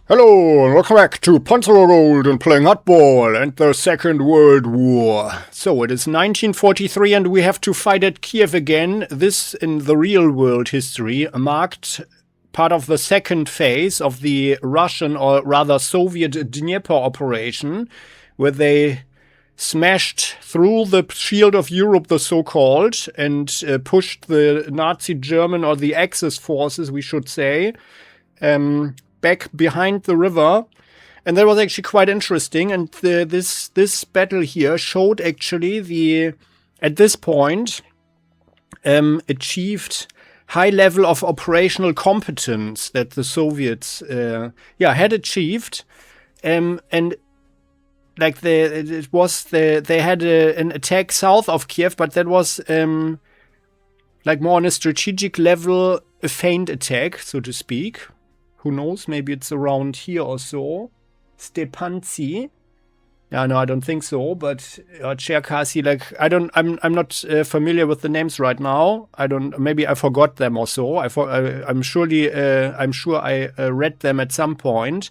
Hello, and welcome back to Panzer Corps Gold and playing Hardball and the Second World War. So it is 1943 and we have to fight at Kiev again. This, in the real world history, marked part of the second phase of the Russian, or rather Soviet, Dnieper operation, where they smashed through the shield of Europe, the so-called, and pushed the Nazi German, or the Axis forces, we should say, back behind the river. And that was actually quite interesting. And this battle here showed actually at this point, achieved high level of operational competence that the Soviets had achieved. And like they had an attack south of Kiev, but that was like more on a strategic level, a feint attack, so to speak. Who knows? Maybe it's around here or so. Stepanci. Yeah, no, I don't think so. But Cherkasy, like I'm not familiar with the names right now. Maybe I forgot them or so. I'm sure I read them at some point.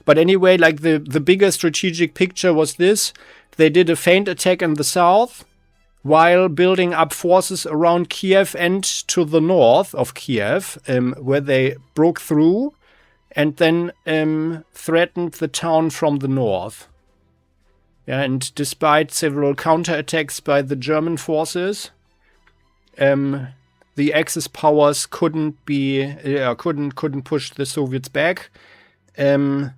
But anyway, like the bigger strategic picture was this: they did a feint attack in the south, while building up forces around Kiev and to the north of Kiev, where they broke through. And then threatened the town from the north. Yeah, and despite several counterattacks by the German forces, the Axis powers couldn't push the Soviets back. And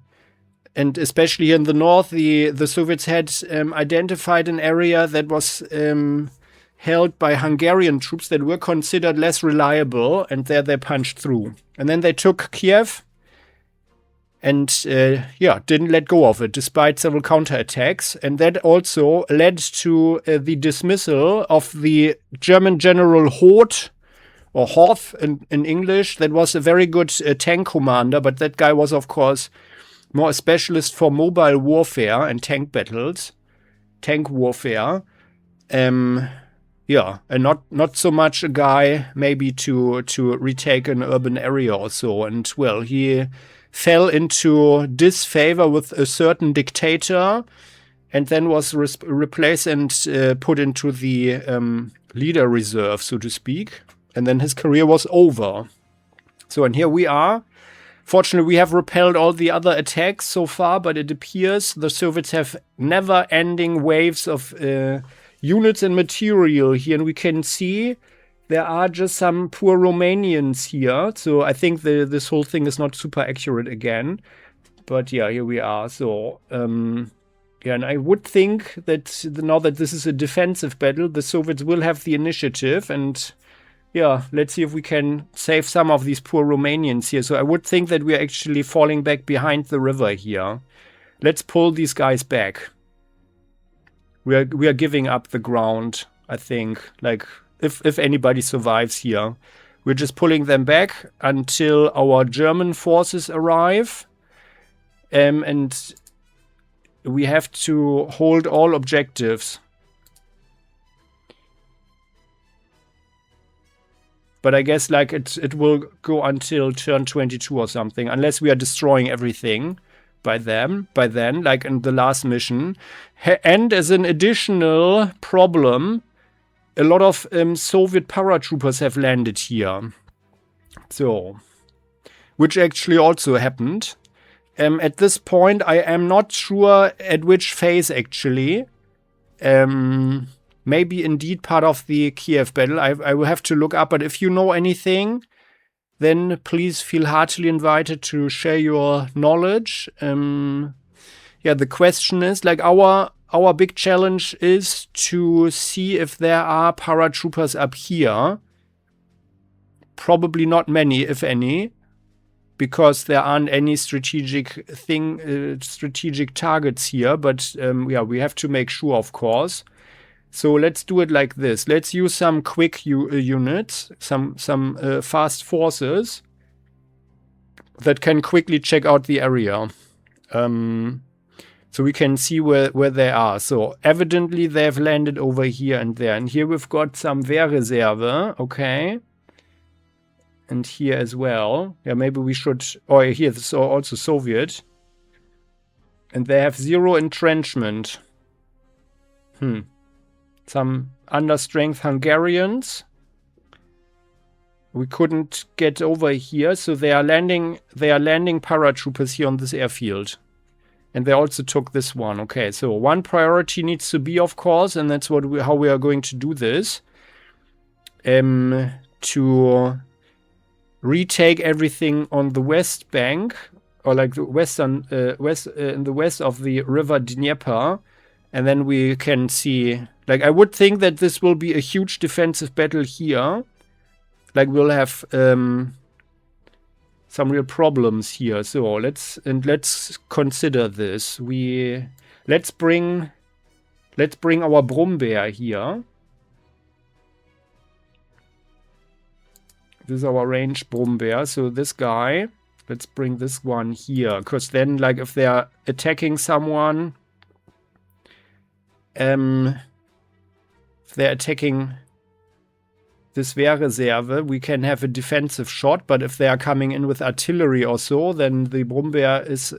especially in the north, the Soviets had identified an area that was held by Hungarian troops that were considered less reliable, and there they punched through. And then they took Kiev. And didn't let go of it despite several counterattacks. And that also led to the dismissal of the German General Horth, or Horth in English. That was a very good tank commander, but that guy was, of course, more a specialist for mobile warfare and tank battles, tank warfare. And not so much a guy maybe to retake an urban area or so. And well, he fell into disfavor with a certain dictator, and then was replaced and put into the leader reserve, so to speak. And then his career was over. So, and here we are. Fortunately, we have repelled all the other attacks so far, but it appears the Soviets have never-ending waves of units and material here, and we can see there are just some poor Romanians here. So I think this whole thing is not super accurate again. But yeah, here we are. So, and I would think that now that this is a defensive battle, the Soviets will have the initiative. And yeah, let's see if we can save some of these poor Romanians here. So I would think that we are actually falling back behind the river here. Let's pull these guys back. We are giving up the ground, I think. Like, if anybody survives here. We're just pulling them back until our German forces arrive. And we have to hold all objectives. But I guess like it will go until turn 22 or something, unless we are destroying everything by then, like in the last mission. And as an additional problem, a lot of Soviet paratroopers have landed here. So, which actually also happened. At this point, I am not sure at which phase actually. Maybe indeed part of the Kiev battle. I will have to look up, but if you know anything, then please feel heartily invited to share your knowledge. The question is, like, our big challenge is to see if there are paratroopers up here. Probably not many, if any, because there aren't any strategic targets here. But we have to make sure, of course. So let's do it like this. Let's use some quick units, some fast forces that can quickly check out the area. So we can see where they are. So evidently they have landed over here and there. And here we've got some Wehrreserve, okay. And here as well. Yeah, maybe we should... Oh, here, this is also Soviet. And they have 0 entrenchment. Some understrength Hungarians. We couldn't get over here, so they are landing paratroopers here on this airfield. And they also took this one. Okay, so one priority needs to be, of course, and that's how we are going to do this. To retake everything on the west bank, or like the western in the west of the river Dnieper, and then we can see. Like, I would think that this will be a huge defensive battle here. Like, we'll have some real problems here. So let's consider this. Let's bring our Brummbär here. This is our ranged Brummbär. So this guy, let's bring this one here, because then, like, if they are attacking someone, if they're attacking this Wehrreserve, we can have a defensive shot, but if they are coming in with artillery or so, then the Brummbär is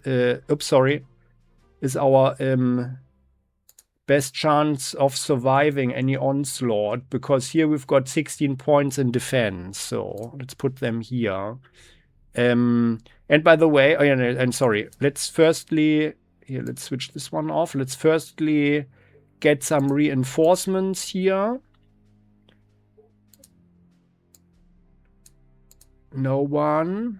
our best chance of surviving any onslaught, because here we've got 16 points in defense. So let's put them here. And by the way, and sorry, let's firstly, here, let's switch this one off. Let's firstly get some reinforcements here. No one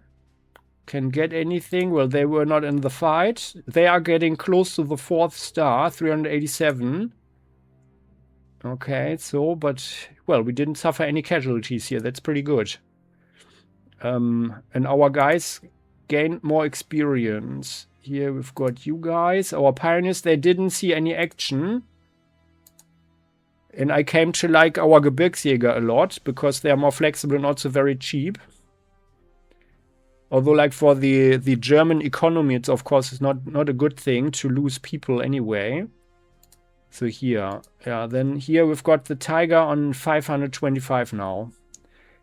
can get anything. Well, they were not in the fight. They are getting close to the 4th star, 387. Okay, so, but, well, we didn't suffer any casualties here. That's pretty good. And our guys gained more experience. Here we've got you guys. Our pioneers, they didn't see any action. And I came to like our Gebirgsjäger a lot, because they are more flexible and also very cheap. Although, like, for the German economy, it's, of course, it's not a good thing to lose people anyway. So here, yeah, then here we've got the Tiger on 525 now.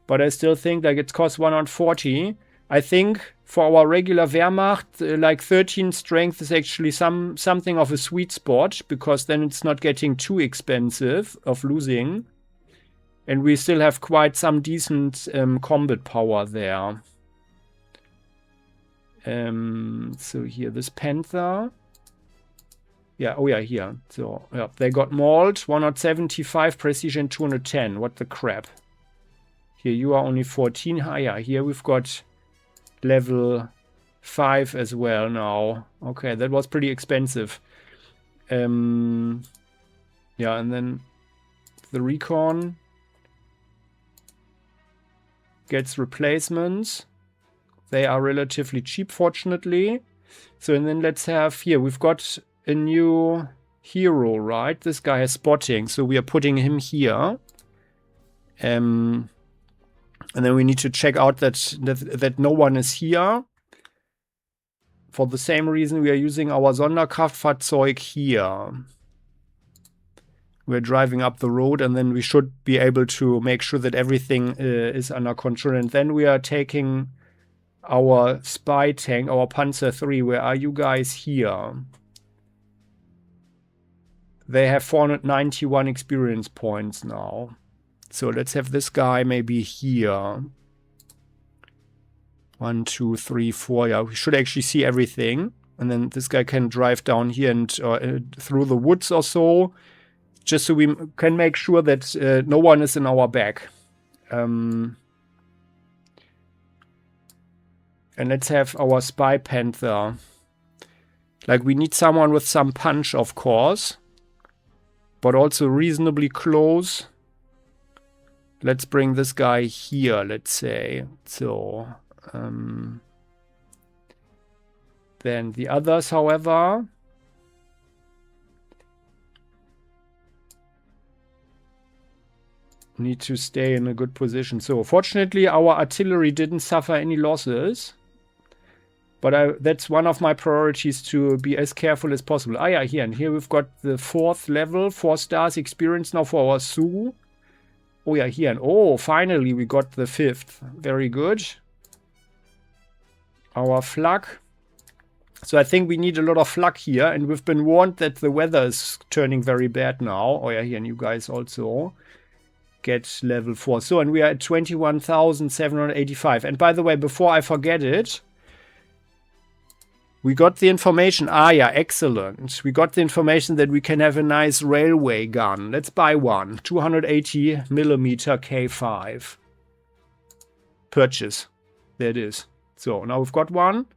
But I still think, like, it costs 140. I think for our regular Wehrmacht, like 13 strength is actually something of a sweet spot, because then it's not getting too expensive of losing. And we still have quite some decent combat power there. So here, this Panther. Yeah, oh yeah, here. So, yeah, they got mauled. 175 precision, 210. What the crap? Here, you are only 14. Ah, yeah, here we've got level 5 as well now. Okay, that was pretty expensive. Yeah, and then the Recon gets replacements. They are relatively cheap, fortunately. So, and then let's have here, we've got a new hero, right? This guy has spotting, so we are putting him here. And then we need to check out that no one is here. For the same reason, we are using our Sonderkraftfahrzeug here. We're driving up the road, and then we should be able to make sure that everything is under control. And then we are taking our spy tank, our Panzer 3. Where are you guys here? They have 491 experience points now. So let's have this guy maybe here. 1, 2, 3, 4. Yeah, we should actually see everything. And then this guy can drive down here and through the woods or so. Just so we can make sure that no one is in our back. And let's have our Spy Panther. Like, we need someone with some punch, of course. But also reasonably close. Let's bring this guy here, let's say. So, then the others, however, need to stay in a good position. So, fortunately, our artillery didn't suffer any losses. But that's one of my priorities, to be as careful as possible. Ah, yeah, here. And here we've got the 4th level, 4 stars experience now for our Sioux. Oh yeah, here. And oh, finally we got the 5th. Very good. Our flak. So I think we need a lot of flak here. And we've been warned that the weather is turning very bad now. Oh yeah, here. And you guys also get level 4. So, and we are at 21,785. And by the way, before I forget it, we got the information. Ah, yeah, excellent. We got the information that we can have a nice railway gun. Let's buy one. 280 millimeter K5. Purchase. There it is. So now we've got one.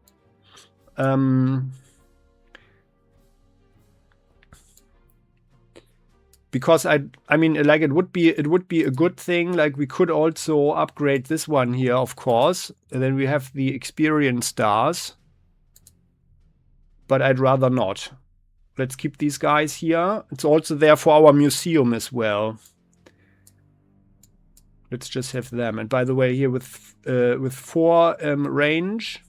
Because I mean, like it would be a good thing. Like we could also upgrade this one here, of course. And then we have the experience stars. But I'd rather not. Let's keep these guys here. It's also there for our museum as well. Let's just have them. And by the way, here with 4 range,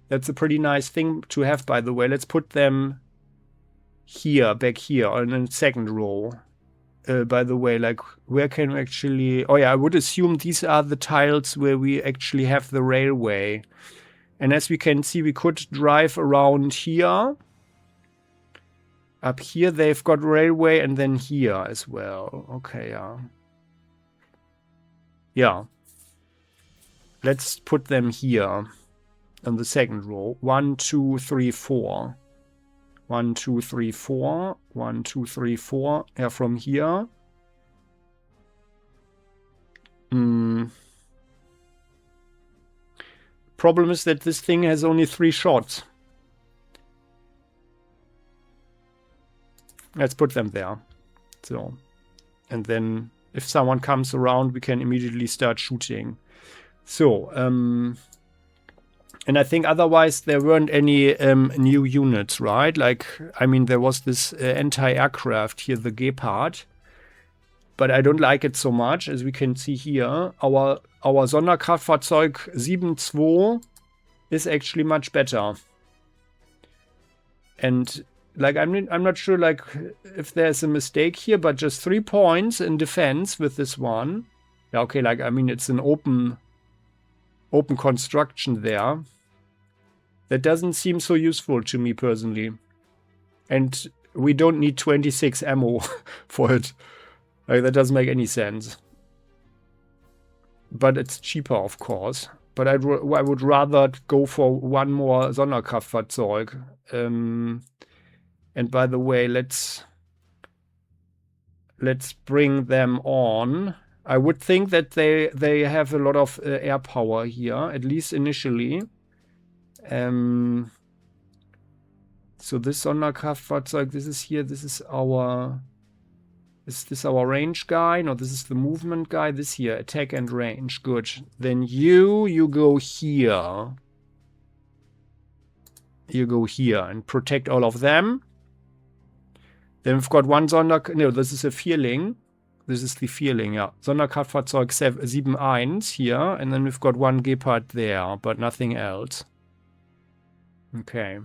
that's a pretty nice thing to have. By the way, let's put them here, back here, on the second row. By the way, like where can we actually? Oh yeah, I would assume these are the tiles where we actually have the railway. And as we can see, we could drive around here. Up here, they've got railway, and then here as well. Okay, yeah. Yeah. Let's put them here on the second row. 1, 2, 3, 4. 1, 2, 3, 4. 1, 2, 3, 4. Yeah, from here. Problem is that this thing has only 3 shots. Let's put them there. So, and then if someone comes around, we can immediately start shooting. So, and I think otherwise there weren't any new units, right? Like, I mean, there was this anti-aircraft here, the Gepard. But I don't like it so much, as we can see here. Our Sonderkraftfahrzeug 7.2 is actually much better. And like I'm not sure like if there's a mistake here, but just 3 points in defense with this one. Yeah, okay, like I mean it's an open construction there. That doesn't seem so useful to me personally. And we don't need 26 ammo for it. Like, that doesn't make any sense. But it's cheaper, of course. But I would rather go for one more Sonderkraftfahrzeug. And by the way, let's bring them on. I would think that they have a lot of air power here, at least initially. So this Sonderkraftfahrzeug, this is here. This is our... Is this our range guy? No, this is the movement guy. This here, attack and range. Good. Then you go here. You go here and protect all of them. Then we've got one no, this is a Vierling. This is the Vierling, yeah. Sonderkraftfahrzeug 7.1 here. And then we've got one Gepard there, but nothing else. Okay.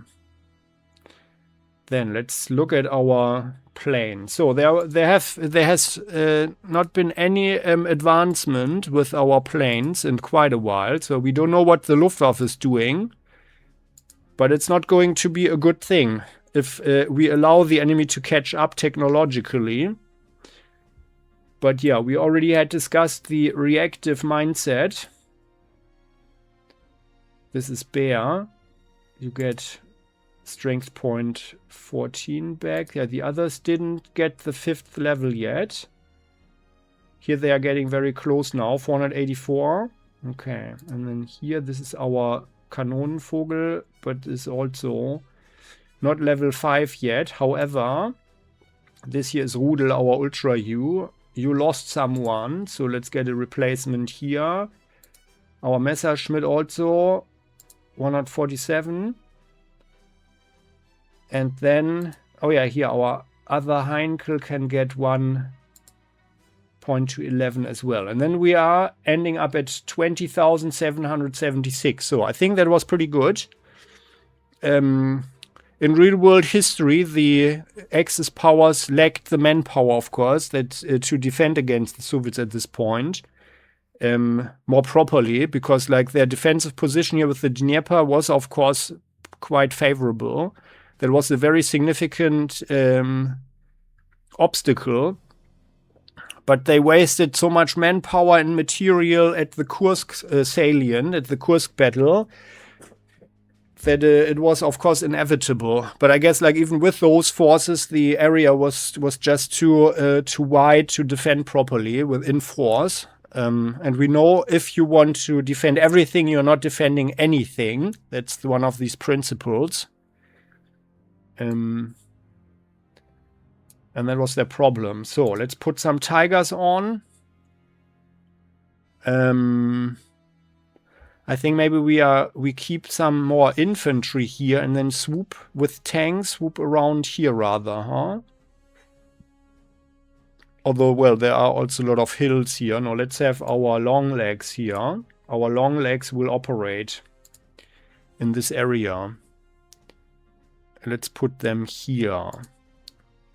Then let's look at our plane. So there has not been any advancement with our planes in quite a while. So we don't know what the Luftwaffe is doing. But it's not going to be a good thing if we allow the enemy to catch up technologically. But yeah, we already had discussed the reactive mindset. This is Bear. You get strength point 14 back. Yeah, the others didn't get the 5th level yet. Here they are getting very close now. 484. Okay, and then here this is our Kanonenvogel, but is also not level 5 yet. However, this here is Rudel, our Ultra U. You lost someone, so let's get a replacement here. Our Messerschmitt also 147. And then, oh yeah, here our other Heinkel can get 1 point to 11 as well. And then we are ending up at 20,776. So I think that was pretty good. in real-world history, the Axis powers lacked the manpower, of course, that to defend against the Soviets at this point more properly, because like their defensive position here with the Dnieper was, of course, quite favorable. That was a very significant obstacle. But they wasted so much manpower and material at the Kursk salient, at the Kursk battle, that it was, of course, inevitable. But I guess, like, even with those forces, the area was just too wide to defend properly within force. And we know if you want to defend everything, you're not defending anything. That's one of these principles. And that was their problem. So let's put some Tigers on. I think maybe we keep some more infantry here and then swoop with tanks, swoop around here rather, huh? Although, well, there are also a lot of hills here. No, let's have our long legs here. Our long legs will operate in this area. Let's put them here.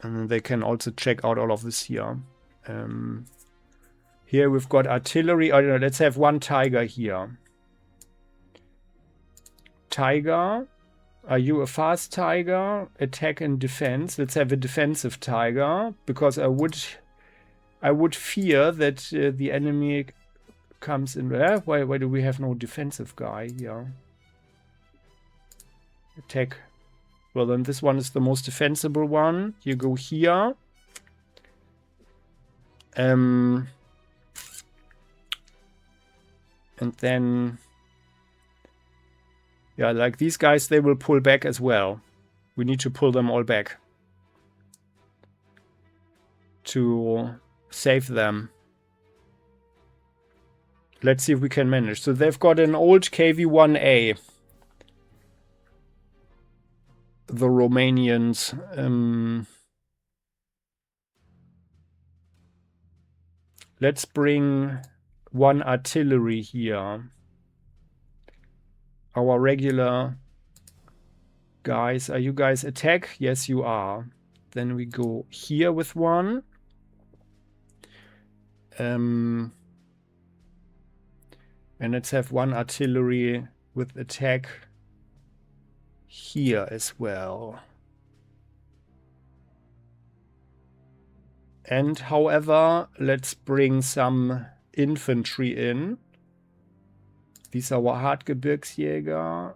And then they can also check out all of this here. Here we've got artillery. Oh, no, let's have one Tiger here. Tiger, are you a fast Tiger? Attack and defense. Let's have a defensive Tiger, because I would fear that the enemy comes in. Why do we have no defensive guy here? Attack. Well, then this one is the most defensible one. You go here. And then, yeah, like these guys, they will pull back as well. We need to pull them all back to save them. Let's see if we can manage. So they've got an old KV-1A. The Romanians. Let's bring one artillery here. Our regular guys. Are you guys attack? Yes, you are. Then we go here with one. And let's have one artillery with attack here as well. And however, let's bring some infantry in. These are our Hartgebirgsjäger.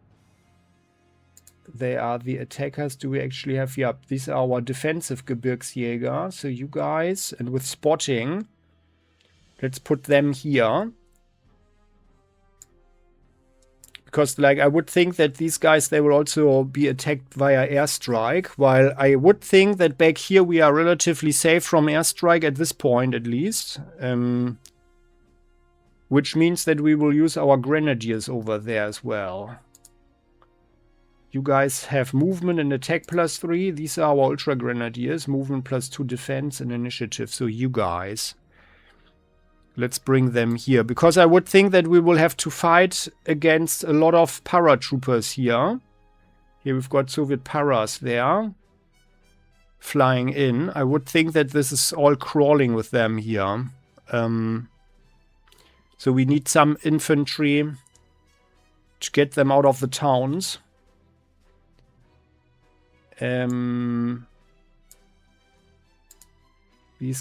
They are the attackers. Do we actually have, yeah, these are our defensive Gebirgsjäger. So you guys, and with spotting, let's put them here. Because, like, I would think that these guys, they will also be attacked via airstrike. While I would think that back here we are relatively safe from airstrike at this point, at least. Which means that we will use our grenadiers over there as well. You guys have movement and attack +3. These are our ultra grenadiers. Movement +2 defense and initiative. So you guys. Let's bring them here. Because I would think that we will have to fight against a lot of paratroopers here. Here we've got Soviet paras there. Flying in. I would think that this is all crawling with them here. So we need some infantry to get them out of the towns. These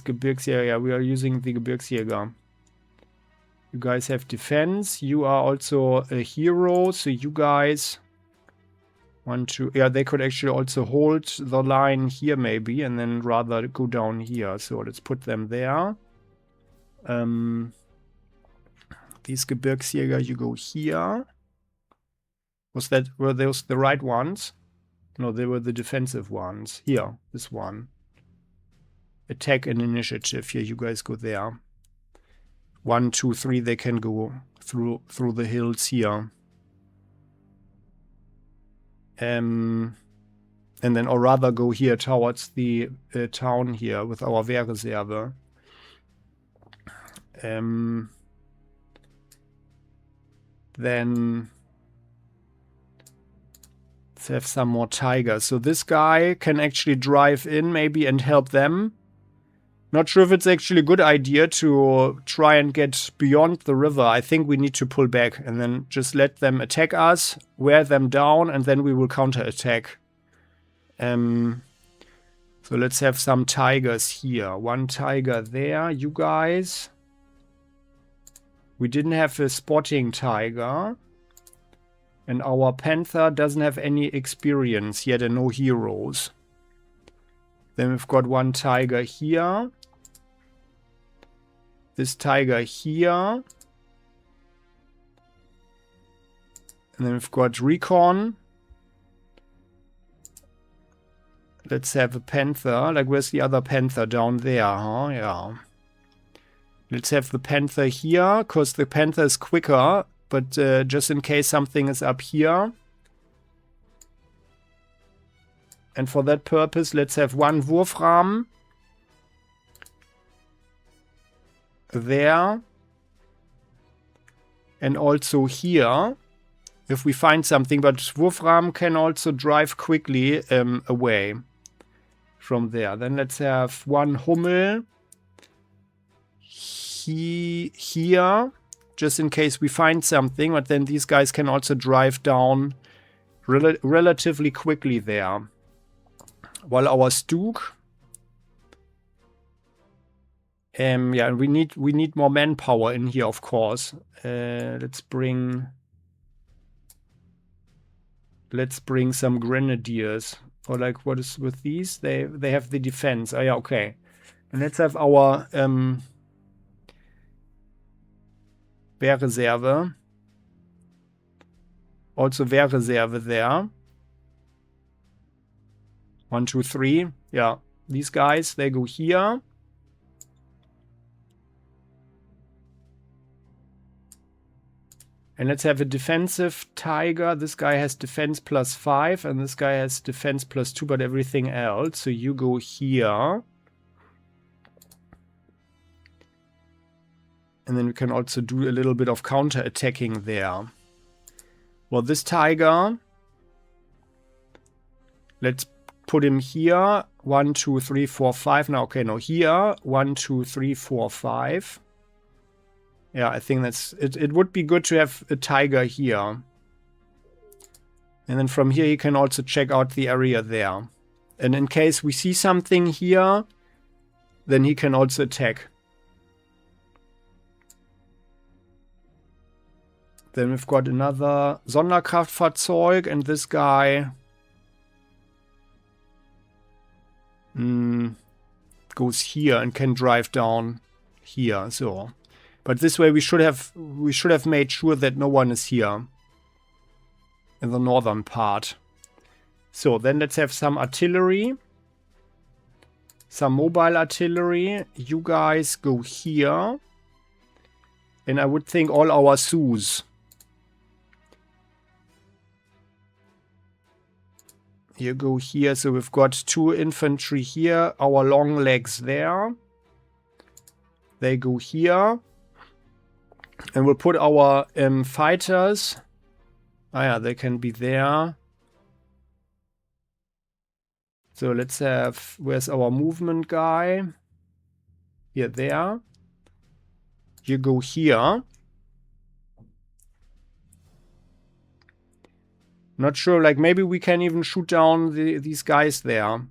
Gebirgsjäger, yeah, we are using the Gebirgsjäger. You guys have defense. You are also a hero, so you guys want to... Yeah, they could actually also hold the line here maybe, and then rather go down here. So let's put them there. These Gebirgsjäger, you go here. Were those the right ones? No, they were the defensive ones. Here, this one. Attack and initiative. Here, you guys go there. 1, 2, 3, they can go through the hills here. And then, or rather go here towards the town here with our Wehrreserve. Then Let's have some more tigers. So this guy can actually drive in maybe and help them. Not sure if it's actually a good idea to try and get beyond the river. I think we need to pull back and then just let them attack us, wear them down, and then we will counterattack. So let's have some tigers here. One tiger there, you guys. We didn't have a spotting tiger. And our Panther doesn't have any experience yet and no heroes. Then we've got one tiger here. This tiger here. And then we've got recon. Let's have a Panther. Like, where's the other Panther? Down there, huh? Yeah. Let's have the Panther here, because the Panther is quicker. But just in case something is up here. And for that purpose, let's have one Wurfrahmen. There. And also here. If we find something. But Wurfrahmen can also drive quickly away from there. Then let's have one Hummel. Here. Just in case we find something, but then these guys can also drive down relatively quickly there. While our Stook, yeah, we need more manpower in here, of course. Let's bring some grenadiers. Or like, what is with these? They have the defense. Oh yeah, okay. And let's have our Wehrreserve. Also Wehrreserve there. 1, 2, 3. Yeah. These guys, they go here. And let's have a defensive tiger. This guy has defense +5 and this guy has defense +2, but everything else. So you go here. And then we can also do a little bit of counter-attacking there. Well, this tiger, let's put him here. 1, 2, 3, 4, 5. Now, okay, no, here. 1, 2, 3, 4, 5. Yeah, I think that's it. It would be good to have a tiger here. And then from here, you can also check out the area there. And in case we see something here, then he can also attack. Then we've got another Sonderkraftfahrzeug, and this guy goes here and can drive down here. So, but this way we should have made sure that no one is here in the northern part. So then let's have some artillery, some mobile artillery. You guys go here, and I would think all our Sus. You go here, so we've got 2 infantry here, our long legs there. They go here. And we'll put our fighters. Ah yeah, they can be there. So let's have, where's our movement guy? Here, there. You go here. Not sure, like maybe we can even shoot down these guys there.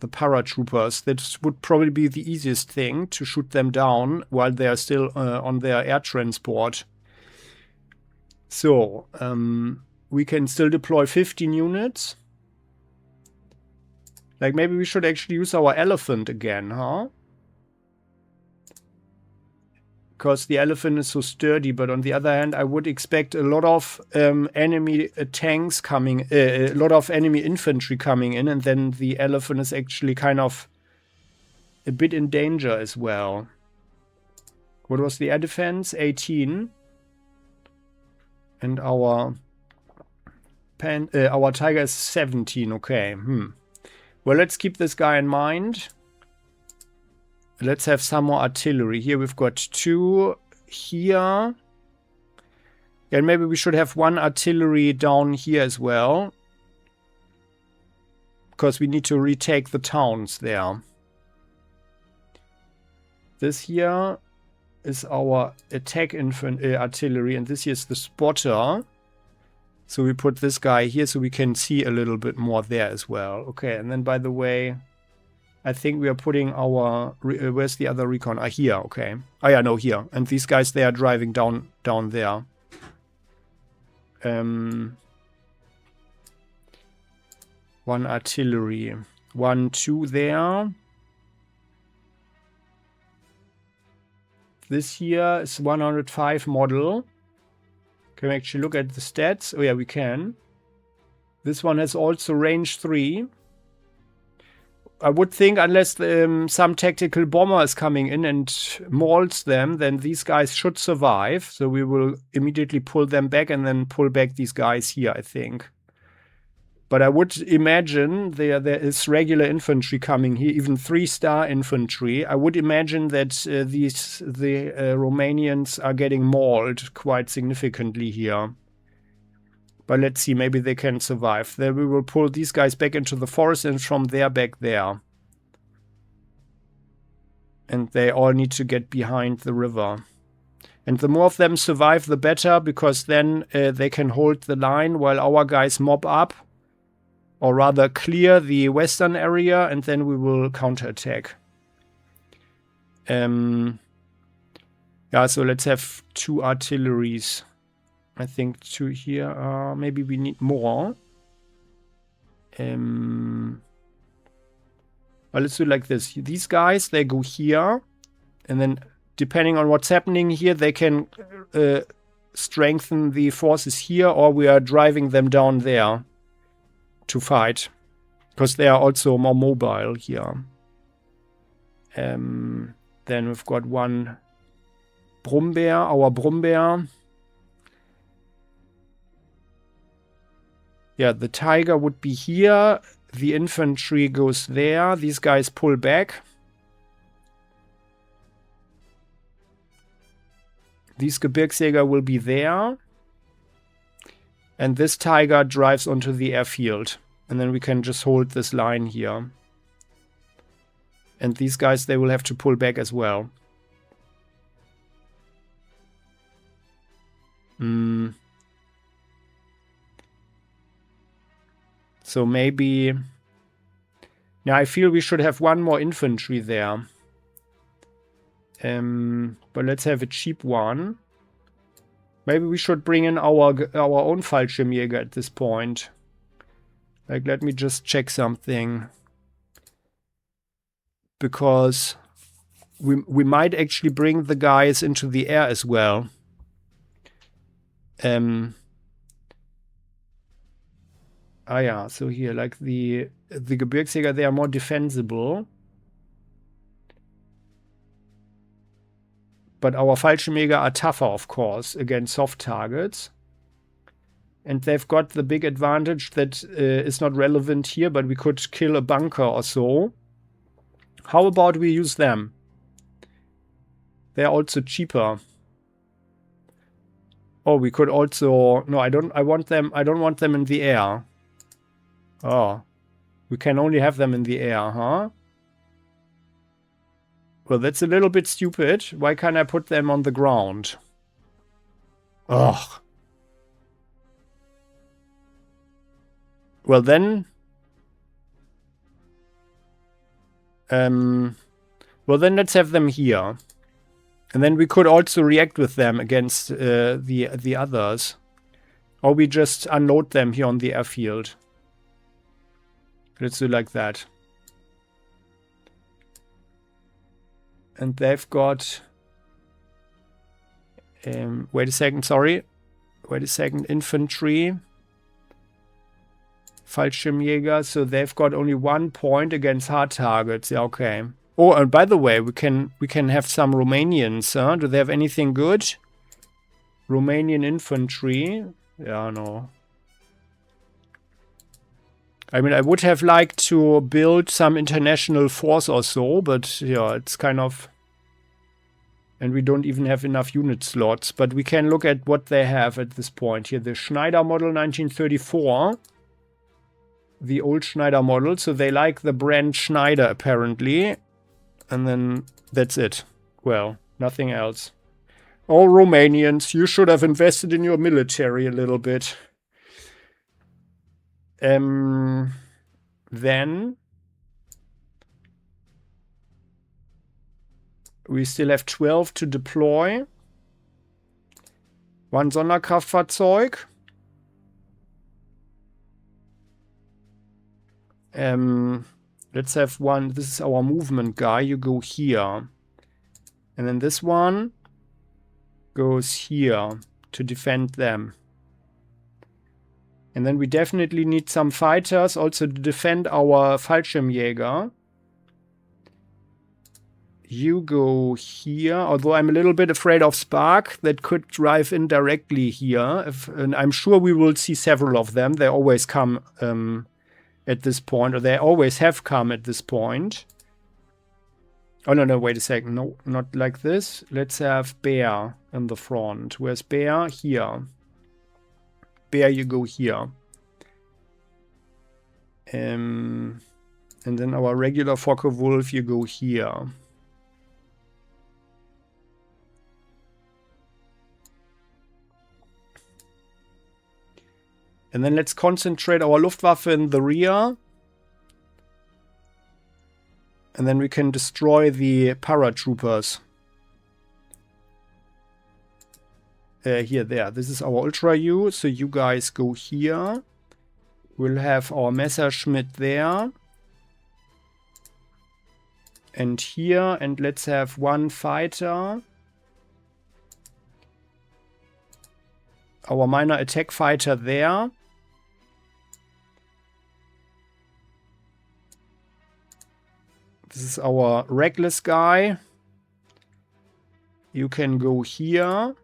The paratroopers. That would probably be the easiest thing, to shoot them down while they are still on their air transport. So, we can still deploy 15 units. Like maybe we should actually use our elephant again, huh? Because the elephant is so sturdy, but on the other hand, I would expect a lot of enemy tanks coming, a lot of enemy infantry coming in, and then the elephant is actually kind of a bit in danger as well. What was the air defense? 18. And our tiger is 17. Okay. Well, let's keep this guy in mind. Let's have some more artillery. Here we've got 2 here. And maybe we should have one artillery down here as well. Because we need to retake the towns there. This here is our attack artillery, and this here is the spotter. So we put this guy here so we can see a little bit more there as well. Okay, and then by the way, I think we are putting our... where's the other recon? Ah, here, okay. Oh yeah, no, here. And these guys, they are driving down there. One artillery. 1, 2 there. This here is 105 model. Can we actually look at the stats? Oh yeah, we can. This one has also range 3. I would think unless some tactical bomber is coming in and mauls them, then these guys should survive. So we will immediately pull them back and then pull back these guys here, I think. But I would imagine there is regular infantry coming here, even 3-star infantry. I would imagine that the Romanians are getting mauled quite significantly here. But let's see, maybe they can survive. Then we will pull these guys back into the forest and from there back there. And they all need to get behind the river. And the more of them survive, the better, because then they can hold the line while our guys mob up. Or rather clear the western area, and then we will counterattack. Yeah, so let's have 2 artilleries. I think 2 here. Maybe we need more. Well, let's do it like this. These guys, they go here. And then, depending on what's happening here, they can strengthen the forces here, or we are driving them down there to fight, because they are also more mobile here. Then we've got one Brummbär, our Brummbär. Yeah, the Tiger would be here. The infantry goes there. These guys pull back. These Gebirgsjäger will be there. And this Tiger drives onto the airfield. And then we can just hold this line here. And these guys, they will have to pull back as well. So maybe... Now I feel we should have one more infantry there. But let's have a cheap one. Maybe we should bring in our own Fallschirmjäger at this point. Like, let me just check something. Because we might actually bring the guys into the air as well. Ah yeah, so here, like the Gebirgsjäger, they are more defensible. But our Fallschirmjäger are tougher, of course, against soft targets. And they've got the big advantage that is not relevant here, but we could kill a bunker or so. How about we use them? They're also cheaper. Oh, we could also... No, I don't want them in the air. Oh. We can only have them in the air, huh? Well, that's a little bit stupid. Why can't I put them on the ground? Ugh. Well, then... well, then let's have them here. And then we could also react with them against the others. Or we just unload them here on the airfield. Let's do like that. And they've got... wait a second, sorry. Wait a second, infantry. Fallschirmjäger, so they've got only 1 point against hard targets. Yeah, okay. Oh, and by the way, we can have some Romanians, huh? Do they have anything good? Romanian infantry? Yeah, no. I mean, I would have liked to build some international force or so, but yeah, it's kind of... And we don't even have enough unit slots. But we can look at what they have at this point. Here, the Schneider model 1934. The old Schneider model. So they like the brand Schneider, apparently. And then that's it. Well, nothing else. Oh, Romanians, you should have invested in your military a little bit. Then we still have 12 to deploy. One Sonderkraftfahrzeug. Let's have one. This is our movement guy. You go here. And then this one goes here to defend them. And then we definitely need some fighters also to defend our Fallschirmjäger. You go here, although I'm a little bit afraid of Spark that could drive in directly here. And I'm sure we will see several of them. They always come at this point, or they always have come at this point. Oh, no, wait a second. No, not like this. Let's have Bear in the front. Where's Bear? Here. Bear, you go here. And then our regular Focke-Wulf, you go here. And then let's concentrate our Luftwaffe in the rear. And then we can destroy the paratroopers. Here, there. This is our Ultra U. So you guys go here. We'll have our Messerschmitt there. And here. And let's have one fighter. Our minor attack fighter there. This is our reckless guy. You can go here.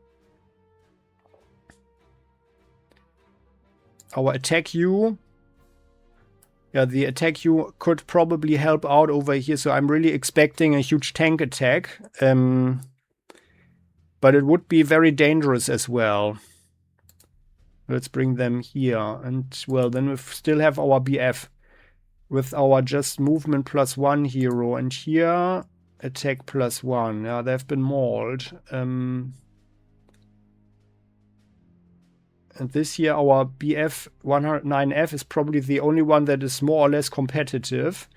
Our attack U. Yeah, the attack U could probably help out over here. So I'm really expecting a huge tank attack. But it would be very dangerous as well. Let's bring them here. And, well, then we still have our BF. With our just movement +1 hero. And here, attack +1. Yeah, they've been mauled. And this here, our BF 109F is probably the only one that is more or less competitive.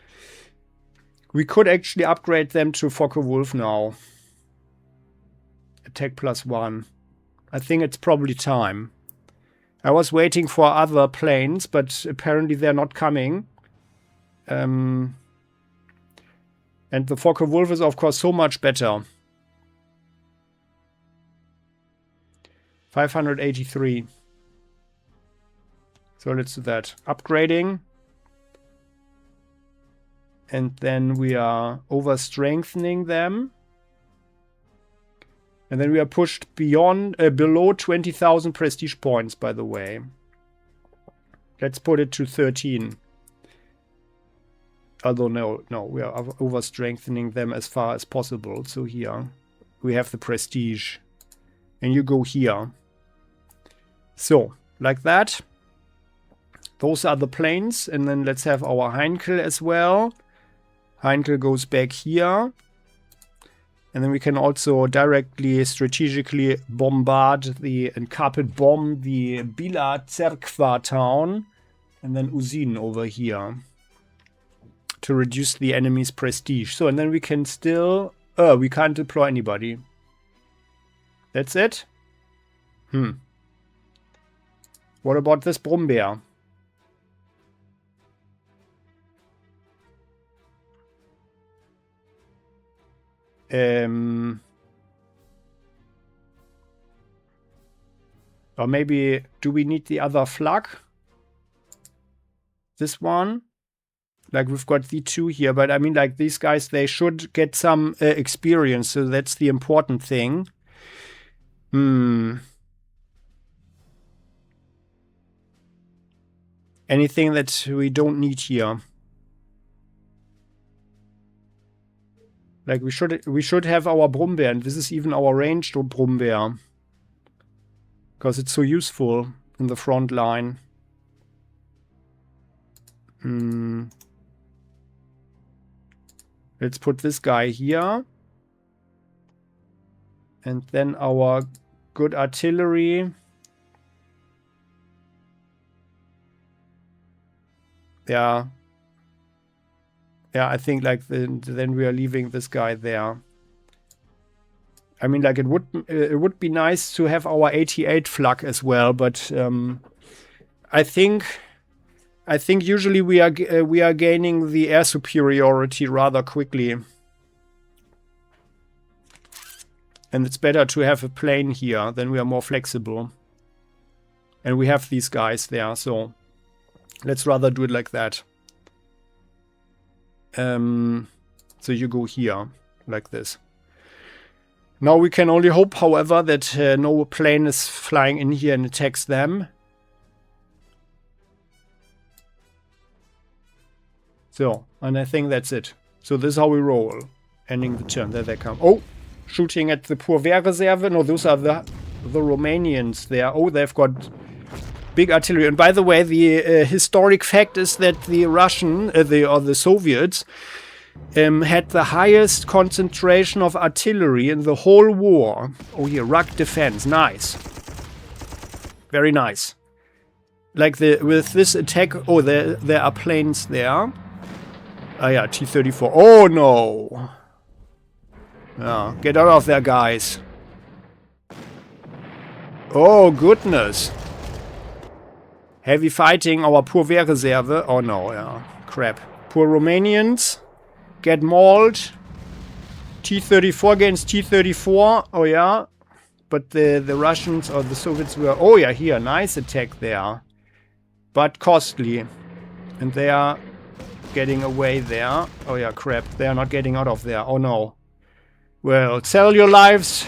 We could actually upgrade them to Focke-Wulf now. Attack +1. I think it's probably time. I was waiting for other planes, but apparently they're not coming. And the Focke-Wulf is, of course, so much better. 583. So let's do that. Upgrading. And then we are over-strengthening them. And then we are pushed beyond, below 20,000 prestige points, by the way. Let's put it to 13. Although, no, we are over-strengthening them as far as possible. So here, we have the prestige. And you go here. So, like that. Those are the planes. And then let's have our Heinkel as well. Heinkel goes back here. And then we can also directly, strategically bombard and carpet bomb the Bila Cerkva town. And then Usin over here. To reduce the enemy's prestige. So, and then we can still... we can't deploy anybody. That's it? What about this Brummbär? Or maybe... Do we need the other flag? This one? Like, we've got the two here, but I mean, like, these guys, they should get some experience, so that's the important thing. Anything that we don't need here? Like we should have our Brummbär, and this is even our ranged Brummbär. Because it's so useful in the front line. Let's put this guy here. And then our good artillery. Yeah. Yeah, I think like then we are leaving this guy there. I mean, like it would be nice to have our 88 flak as well, but I think usually we are gaining the air superiority rather quickly, and it's better to have a plane here. Then we are more flexible, and we have these guys there, so let's rather do it like that. So you go here, like this. Now we can only hope, however, that no plane is flying in here and attacks them. So, and I think that's it. So this is how we roll. Ending the turn. There they come. Oh! Shooting at the poor Wehrreserve. No, those are the Romanians there. Oh, they've got big artillery. And by the way, the historic fact is that the Russian, or the Soviets, had the highest concentration of artillery in the whole war. Oh, here, rugged defense. Nice. Very nice. Like with this attack. Oh, there are planes there. Oh yeah, T-34. Oh no. Yeah, get out of there, guys. Oh goodness. Heavy fighting, our poor Wehrreserve. Oh no, yeah. Crap. Poor Romanians. Get mauled. T-34 against T-34. Oh yeah. But the Russians or the Soviets were... Oh yeah, here. Nice attack there. But costly. And they are getting away there. Oh yeah, crap. They are not getting out of there. Oh no. Well, sell your lives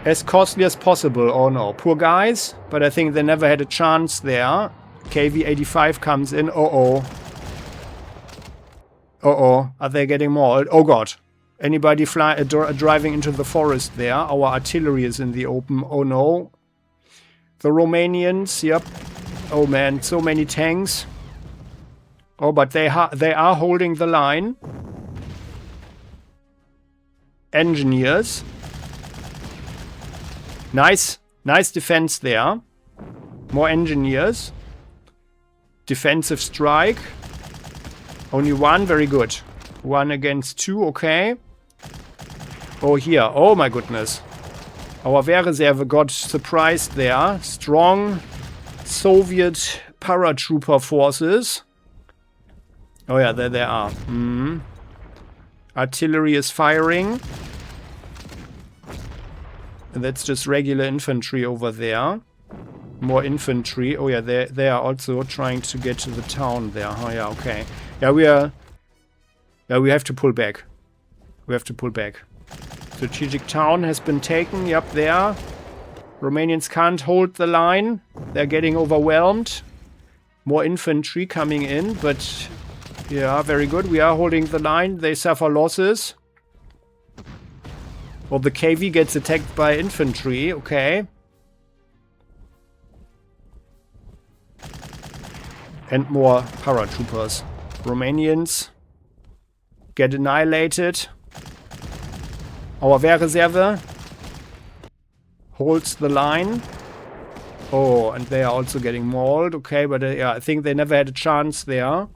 as costly as possible. Oh no. Poor guys. But I think they never had a chance there. KV-85 comes in. Uh-oh. Uh-oh. Are they getting mauled? Oh god. Anybody driving into the forest there? Our artillery is in the open. Oh no. The Romanians. Yep. Oh man. So many tanks. Oh, but they are holding the line. Engineers. Nice. Nice defense there. More engineers. Defensive strike. Only one. Very good. 1 against 2. Okay. Oh, here. Oh, my goodness. Our Wehrreserve got surprised there. Strong Soviet paratrooper forces. Oh, yeah. There they are. Artillery is firing. And that's just regular infantry over there. More infantry. Oh, yeah. They are also trying to get to the town there. Oh, yeah. Okay. Yeah, we are... Yeah, we have to pull back. We have to pull back. Strategic town has been taken. Yep, there. Romanians can't hold the line. They're getting overwhelmed. More infantry coming in, but... Yeah, very good. We are holding the line. They suffer losses. Well, the KV gets attacked by infantry. Okay. And more paratroopers. Romanians get annihilated. Our Wehrreserve holds the line. Oh, and they are also getting mauled. Okay, but yeah, I think they never had a chance there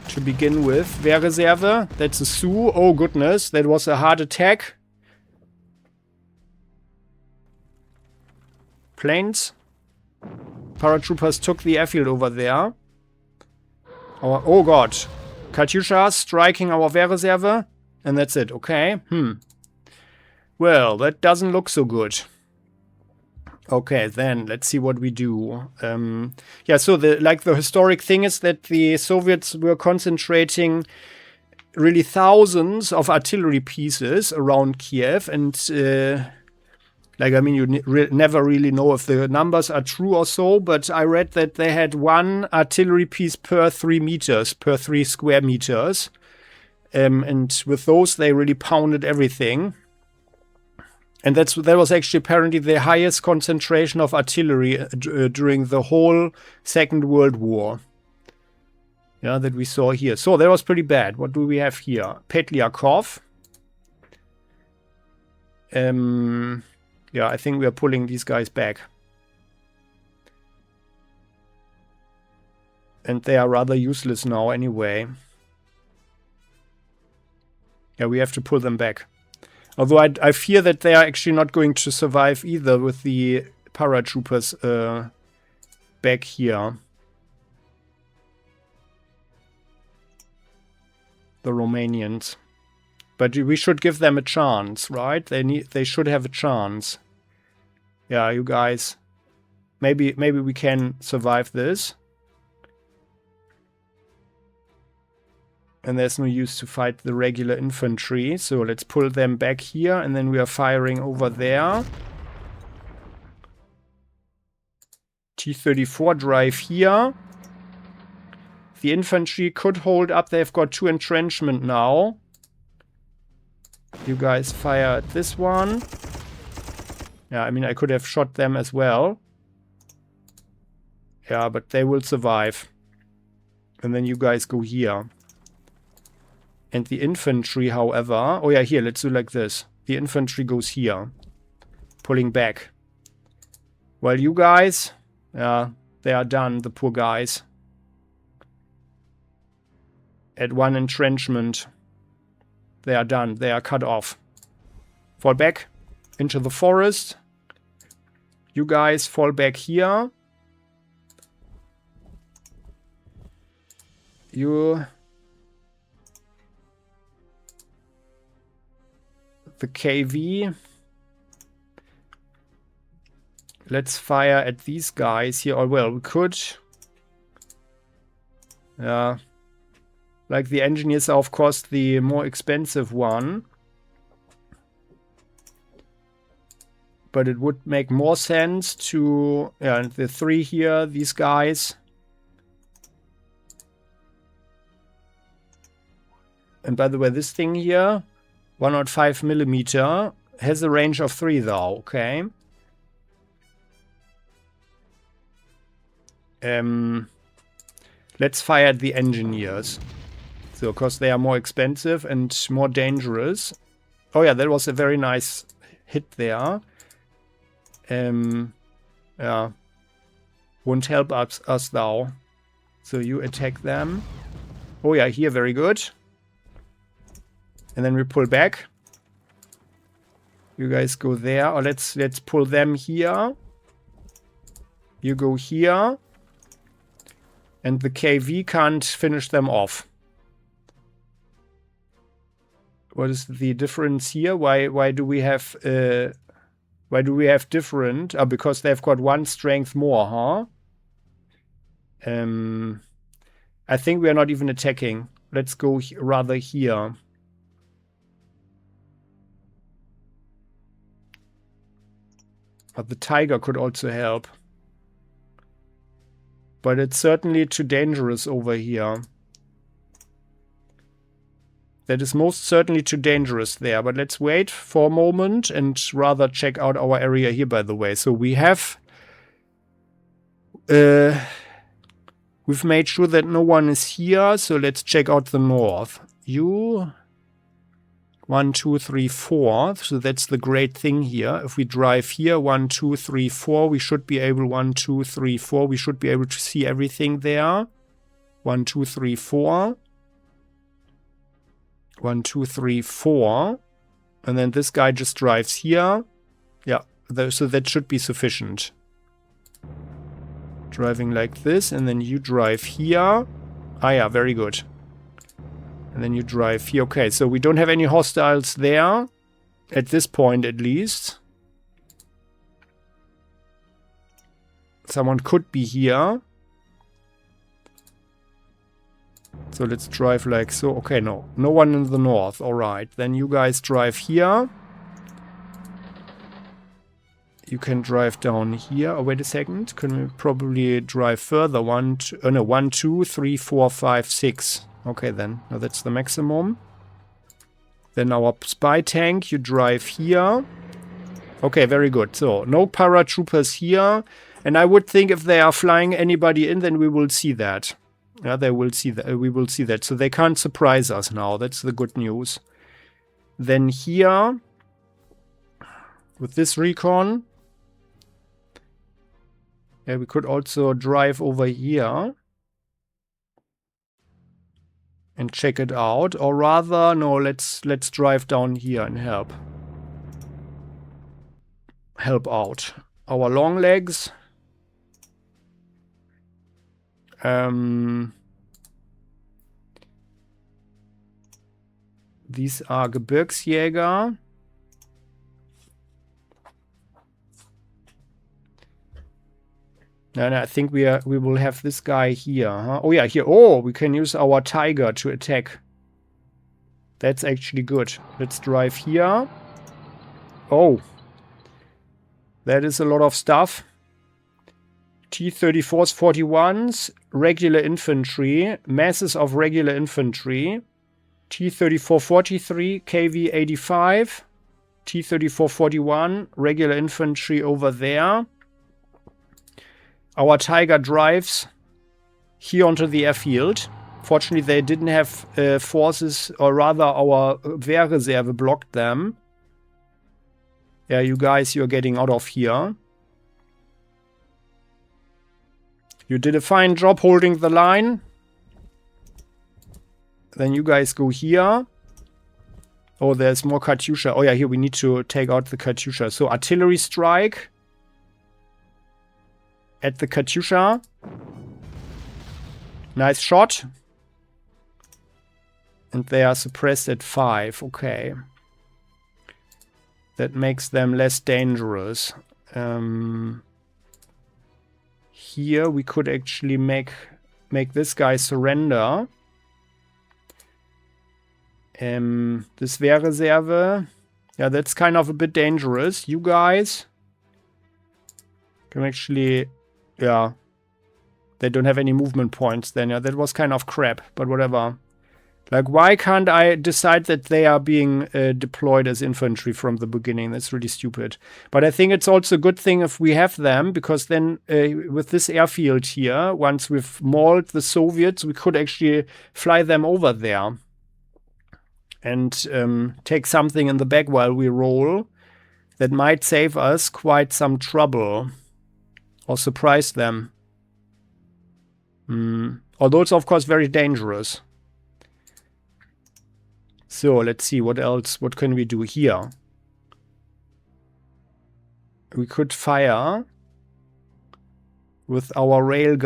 to begin with. Wehrreserve, that's a Sioux. Oh goodness, that was a hard attack. Planes. Paratroopers took the airfield over there. Oh god. Katyushas striking our Wehrreserve. And that's it. Okay. Well, that doesn't look so good. Okay, then let's see what we do. Yeah, so the historic thing is that the Soviets were concentrating really thousands of artillery pieces around Kiev, and like, I mean, you never really know if the numbers are true or so, but I read that they had 1 artillery piece per 3 meters, per 3 square meters. And with those, they really pounded everything. And that was actually apparently the highest concentration of artillery during the whole Second World War. Yeah, that we saw here. So that was pretty bad. What do we have here? Petliakov. Yeah, I think we are pulling these guys back. And they are rather useless now anyway. Yeah, we have to pull them back. Although I fear that they are actually not going to survive either with the paratroopers back here. The Romanians. But we should give them a chance, right? They should have a chance. Yeah, you guys. Maybe we can survive this. And there's no use to fight the regular infantry. So let's pull them back here. And then we are firing over there. T-34 drive here. The infantry could hold up. They've got 2 entrenchment now. You guys fire at this one. Yeah, I mean, I could have shot them as well. Yeah, but they will survive. And then you guys go here. And the infantry, however... Oh yeah, here, let's do like this. The infantry goes here. Pulling back. While you guys... Yeah, they are done, the poor guys. At 1 entrenchment. They are done. They are cut off. Fall back into the forest. You guys fall back here. You... The KV. Let's fire at these guys here. Oh, well, we could. Yeah. Like the engineers are, of course, the more expensive one. But it would make more sense to... Yeah, the 3 here, these guys. And by the way, this thing here, 105mm, has a range of 3 though, okay? Let's fire at the engineers. So, of course, they are more expensive and more dangerous. Oh yeah, that was a very nice hit there. Yeah. Won't help us though. So you attack them. Oh yeah, here, very good. And then we pull back. You guys go there. Or let's pull them here. You go here. And the KV can't finish them off. What is the difference here? Why do we have different? Oh, because they've got 1 strength more, huh? I think we are not even attacking. Let's go rather here. But the Tiger could also help. But it's certainly too dangerous over here. That is most certainly too dangerous there. But let's wait for a moment and rather check out our area here, by the way. So we have... we've made sure that no one is here. So let's check out the north. You... 1, 2, 3, 4. So that's the great thing here. If we drive here, 1, 2, 3, 4, we should be able, 1, 2, 3, 4, we should be able to see everything there. 1, 2, 3, 4. 1, 2, 3, 4. And then this guy just drives here. Yeah, so that should be sufficient. Driving like this, and then you drive here. Ah yeah, very good. And then you drive here. Okay, so we don't have any hostiles there. At this point, at least. Someone could be here. So let's drive like so. Okay, no. No one in the north. Alright. Then you guys drive here. You can drive down here. Oh, wait a second. Can we probably drive further? 1, 2, 3, 4, 5, 6. Okay, then. Now that's the maximum. Then our spy tank, you drive here. Okay, very good. So, no paratroopers here. And I would think if they are flying anybody in, then we will see that. Yeah, they will see that. We will see that. So they can't surprise us now. That's the good news. Then here, with this recon, yeah, we could also drive over here and check it out. Or rather, no, let's drive down here and help out. Our long legs. These are Gebirgsjäger. And I think we will have this guy here. Huh? Oh yeah, here. Oh, we can use our Tiger to attack. That's actually good. Let's drive here. Oh. That is a lot of stuff. T-34s, 41s, regular infantry, masses of regular infantry. T-34, 43, KV-85, T-34, 41, regular infantry over there. Our Tiger drives here onto the airfield. Fortunately, they didn't have forces, or rather our Wehrreserve blocked them. Yeah, you guys, you're getting out of here. You did a fine job holding the line. Then you guys go here. Oh, there's more Katyusha. Oh yeah, here we need to take out the Katyusha. So artillery strike at the Katyusha. Nice shot. And they are suppressed at 5. Okay. That makes them less dangerous. Here we could actually make this guy surrender. This Wehrreserve. Yeah, that's kind of a bit dangerous. You guys can actually... Yeah. They don't have any movement points then. Yeah, that was kind of crap, but whatever. Like, why can't I decide that they are being deployed as infantry from the beginning? That's really stupid. But I think it's also a good thing if we have them, because then with this airfield here, once we've mauled the Soviets, we could actually fly them over there. And take something in the back while we roll. That might save us quite some trouble. Or surprise them. Although it's of course very dangerous. So, let's see, what else? What can we do here? We could fire with our railway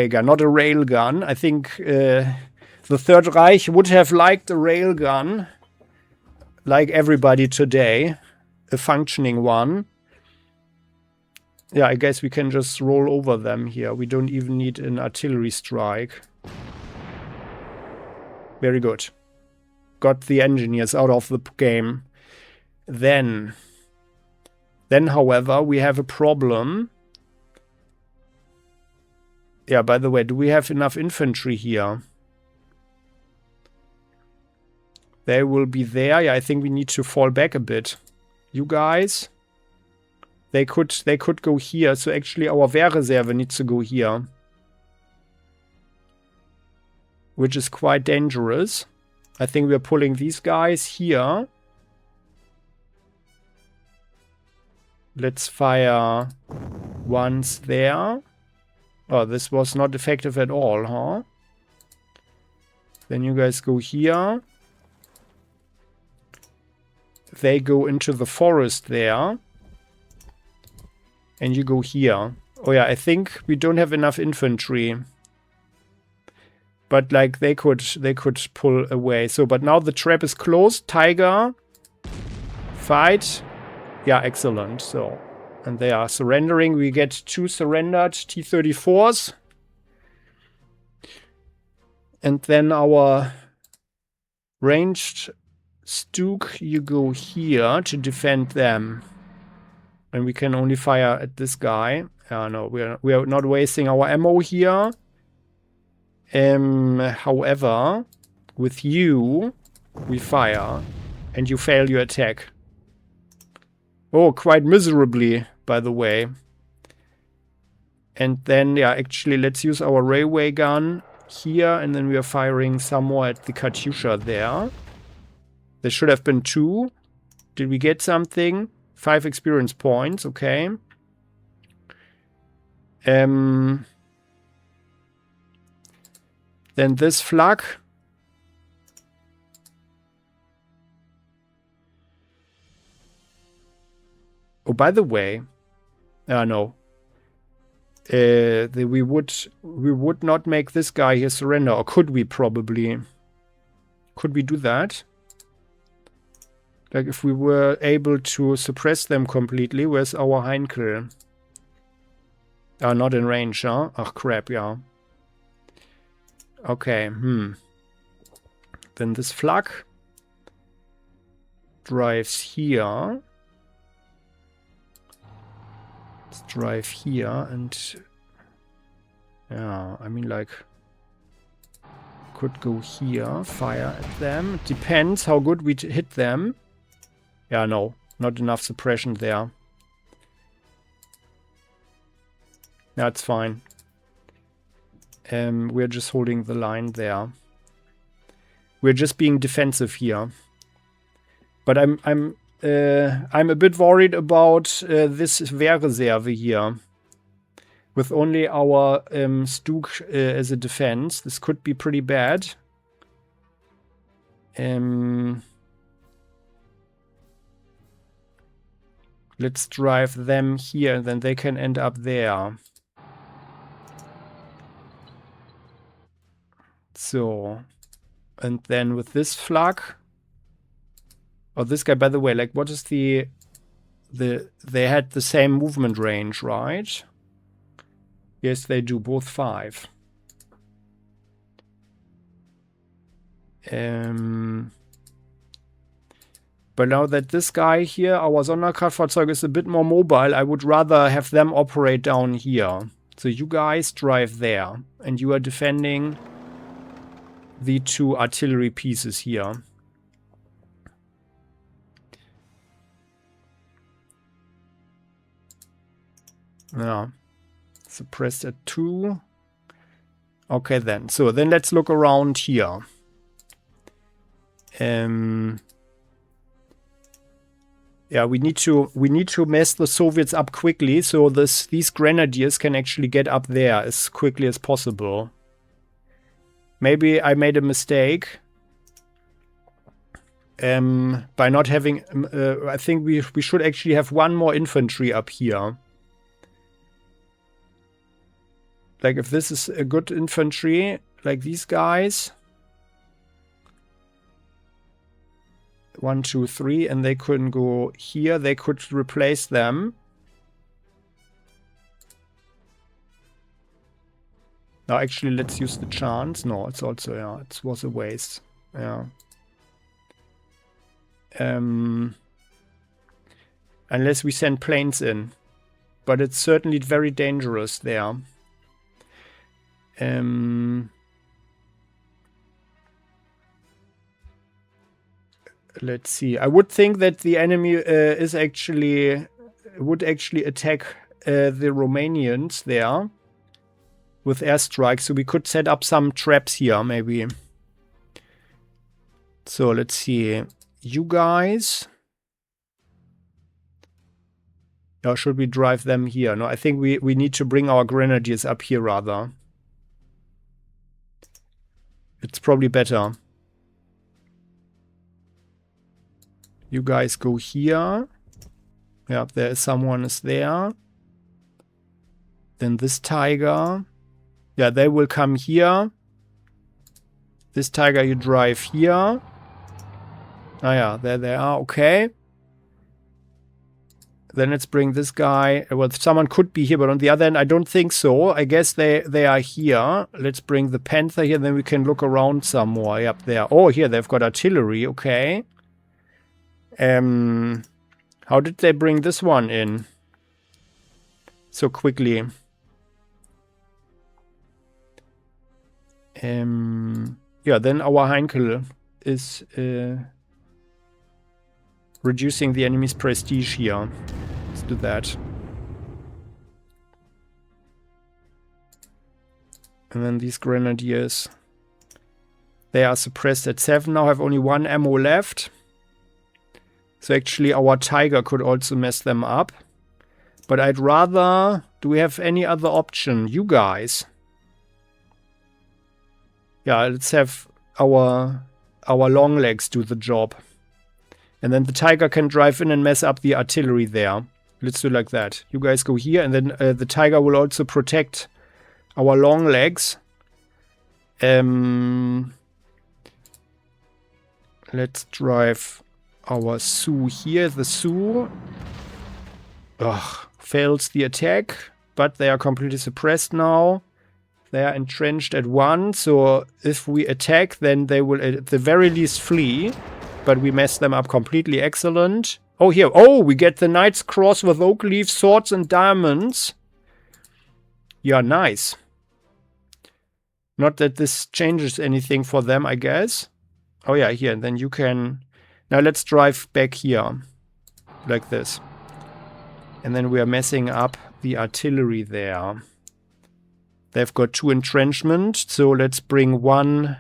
gun, not a rail gun. I think the Third Reich would have liked a rail gun, like everybody today, a functioning one. Yeah, I guess we can just roll over them here. We don't even need an artillery strike. Very good. Got the engineers out of the game. Then, however, we have a problem. Yeah, by the way, do we have enough infantry here? They will be there. Yeah, I think we need to fall back a bit. You guys, they could go here. So actually, our Wehrreserve needs to go here, which is quite dangerous. I think we're pulling these guys here. Let's fire once there. Oh, this was not effective at all, huh? Then you guys go here. They go into the forest there. And you go here. Oh yeah, I think we don't have enough infantry. But like they could pull away. So, but now the trap is closed. Tiger. Fight. Yeah, excellent. So, and they are surrendering. We get 2 surrendered T-34s. And then our ranged Stuk, you go here to defend them. And we can only fire at this guy. No, we are not wasting our ammo here. However, with you, we fire, and you fail your attack. Oh, quite miserably, by the way. And then, yeah, actually, let's use our railway gun here, and then we are firing some more at the Katyusha there. There should have been 2. Did we get something? 5 experience points, okay. Then this flak. Oh, by the way, no. We would not make this guy here surrender, or could we probably? Could we do that? Like if we were able to suppress them completely, where's our Heinkel? Not in range, huh? Oh crap, yeah. Okay, Then this flak drives here. Let's drive here and... Yeah, I mean like... Could go here, fire at them. It depends how good we hit them. Yeah, no. Not enough suppression there. That's fine. We're just holding the line there. We're just being defensive here. But I'm a bit worried about this Wehrreserve here. With only our Stuk as a defense. This could be pretty bad. Let's drive them here, and then they can end up there. So, and then with this flak, oh, this guy, by the way, like, what is they had the same movement range, right? Yes, they do, both 5. But now that this guy here, our Sonderkraftfahrzeug, is a bit more mobile, I would rather have them operate down here. So you guys drive there, and you are defending the 2 artillery pieces here. Yeah. Suppressed at 2. Okay then. So then let's look around here. Yeah, we need to mess the Soviets up quickly, so these grenadiers can actually get up there as quickly as possible. Maybe I made a mistake by not having. I think we should actually have 1 more infantry up here. Like if this is a good infantry, like these guys. 1, 2, 3, and they couldn't go here. They could replace them. Now, actually, let's use the chance. No, it's also, yeah, it was a waste. Yeah. Unless we send planes in. But it's certainly very dangerous there. Let's see. I would think that the enemy would actually attack the Romanians there with airstrikes. So we could set up some traps here, maybe. So let's see. You guys. Or should we drive them here? No, I think we need to bring our grenadiers up here rather. It's probably better. You guys go here. Yeah, there is someone is there. Then this tiger. Yeah, they will come here. This tiger you drive here. Ah yeah, there they are. Okay. Then let's bring this guy. Well, someone could be here, but on the other end, I don't think so. I guess they are here. Let's bring the Panther here, then we can look around some more. Up there. Oh, here, they've got artillery. Okay. How did they bring this one in so quickly? Yeah, then our Heinkel is reducing the enemy's prestige here. Let's do that. And then these grenadiers, they are suppressed at 7 now, have only 1 ammo left. So actually our Tiger could also mess them up. But I'd rather... Do we have any other option? You guys. Yeah, let's have our long legs do the job. And then the Tiger can drive in and mess up the artillery there. Let's do like that. You guys go here, and then the Tiger will also protect our long legs. Let's drive our Sioux here. The Sioux fails the attack, but they are completely suppressed now. They are entrenched at 1, so if we attack, then they will at the very least flee. But we mess them up completely. Excellent. Oh, here. Oh, we get the Knight's Cross with oak leaf, swords, and diamonds. Yeah, nice. Not that this changes anything for them, I guess. Oh, yeah, here. And then you can... Now let's drive back here. Like this. And then we are messing up the artillery there. They've got 2 entrenchment. So let's bring 1...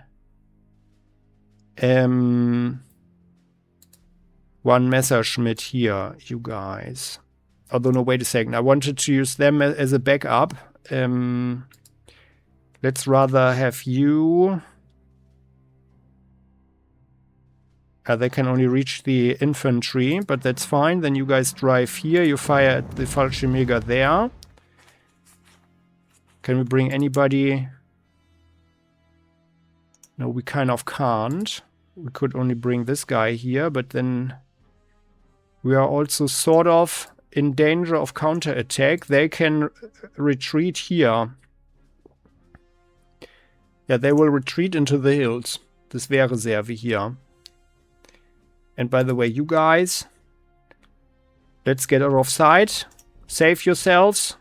one Messerschmitt here, you guys. Although, no, wait a second. I wanted to use them as a backup. Let's rather have you... they can only reach the infantry, but that's fine. Then you guys drive here. You fire at the Fallschirmjäger there. Can we bring anybody? No, we kind of can't. We could only bring this guy here, but then we are also sort of in danger of counterattack. They can retreat here. Yeah, they will retreat into the hills. This Wehrreserve here. And by the way, you guys, let's get out of sight. Save yourselves.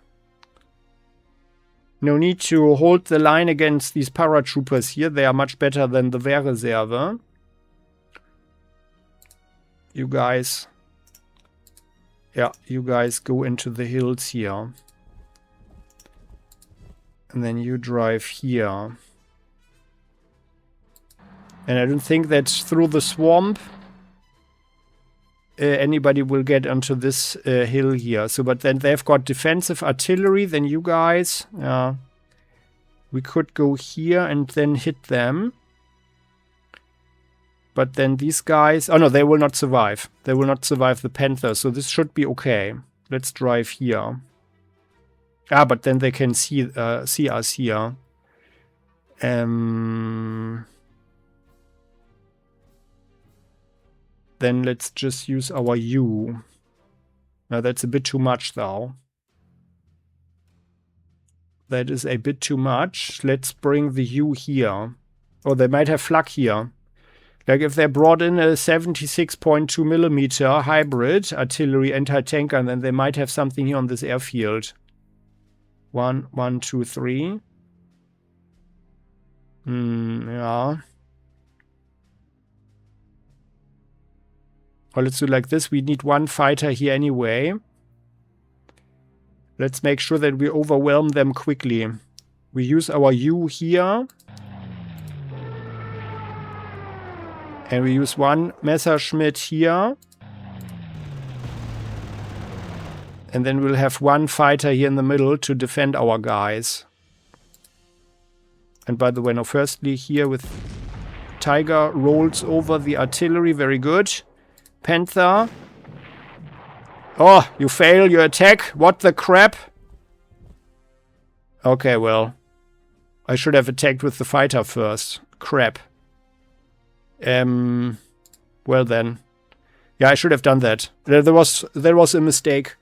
No need to hold the line against these paratroopers here. They are much better than the Wehrreserve. You guys... Yeah, you guys go into the hills here. And then you drive here. And I don't think that through the swamp anybody will get onto this hill here. So, but then they've got defensive artillery. Then you guys, we could go here and then hit them. But then these guys, oh no, they will not survive. They will not survive the Panther. So this should be okay. Let's drive here. Ah, but then they can see us here. Then let's just use our U. Now that's a bit too much though. That is a bit too much. Let's bring the U here. Oh, they might have flak here. Like if they brought in a 76.2mm hybrid artillery anti-tanker, then they might have something here on this airfield. 1, 2, 3. Yeah. Well, let's do like this. We need 1 fighter here anyway. Let's make sure that we overwhelm them quickly. We use our U here. And we use 1 Messerschmitt here. And then we'll have 1 fighter here in the middle to defend our guys. And by the way, now firstly here with Tiger rolls over the artillery. Very good. Panther. Oh, you fail your attack. What the crap? Okay, well. I should have attacked with the fighter first. Crap. Well then. Yeah, I should have done that. There was a mistake.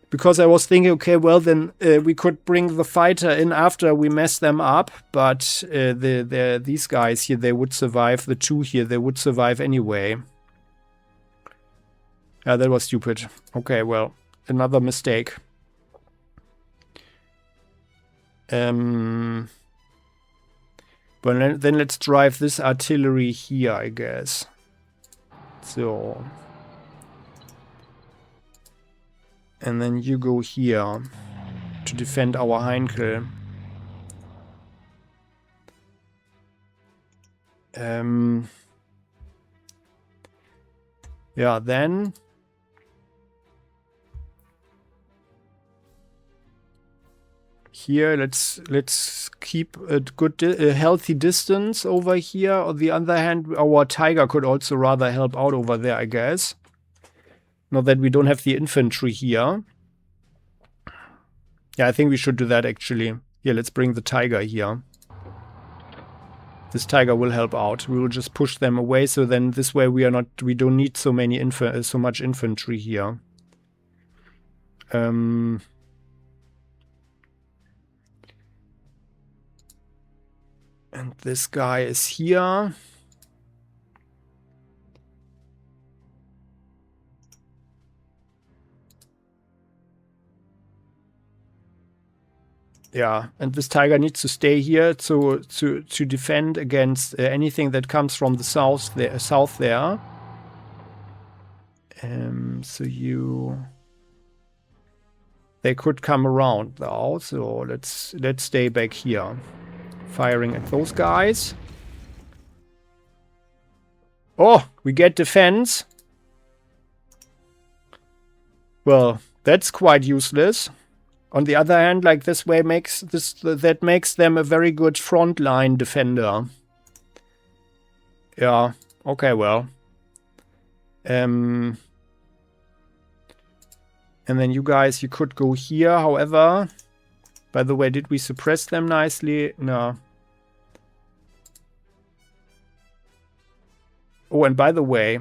Because I was thinking, okay, well then we could bring the fighter in after we mess them up. But these guys here, they would survive. The 2 here, they would survive anyway. Yeah, that was stupid. Okay, well, another mistake. But But then let's drive this artillery here, I guess. So. And then you go here to defend our Heinkel. Yeah, then here let's keep a healthy distance over here. On the other hand, our Tiger could also rather help out over there, I guess. Not that we don't have the infantry here. Yeah, I think we should do that actually. Here, let's bring the Tiger here. This Tiger will help out. We will just push them away, so then this way we don't need so much infantry here. And this guy is here. Yeah, and this Tiger needs to stay here to defend against anything that comes from the south there. So they could come around now. So let's stay back here, firing at those guys. Oh, we get defense. Well, that's quite useless. On the other hand, like this way makes them a very good frontline defender. Yeah. Okay. Well. And then you guys, you could go here. However, by the way, did we suppress them nicely? No. Oh, and by the way,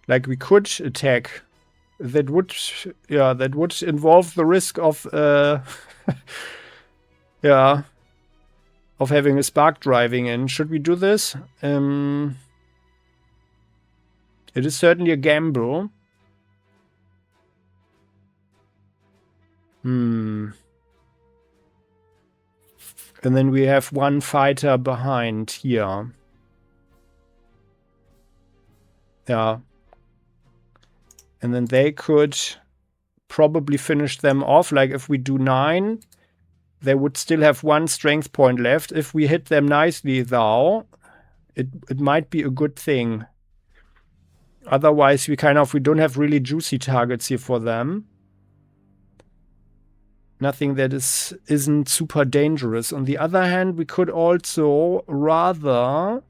like we could attack. That would involve the risk of yeah, of having a spark driving in. Should we do this? It is certainly a gamble. And then we have one fighter behind here. Yeah. And then they could probably finish them off. Like if we do 9, they would still have 1 strength point left. If we hit them nicely, though, it might be a good thing. Otherwise, we don't have really juicy targets here for them. Nothing that isn't super dangerous. On the other hand, we could also rather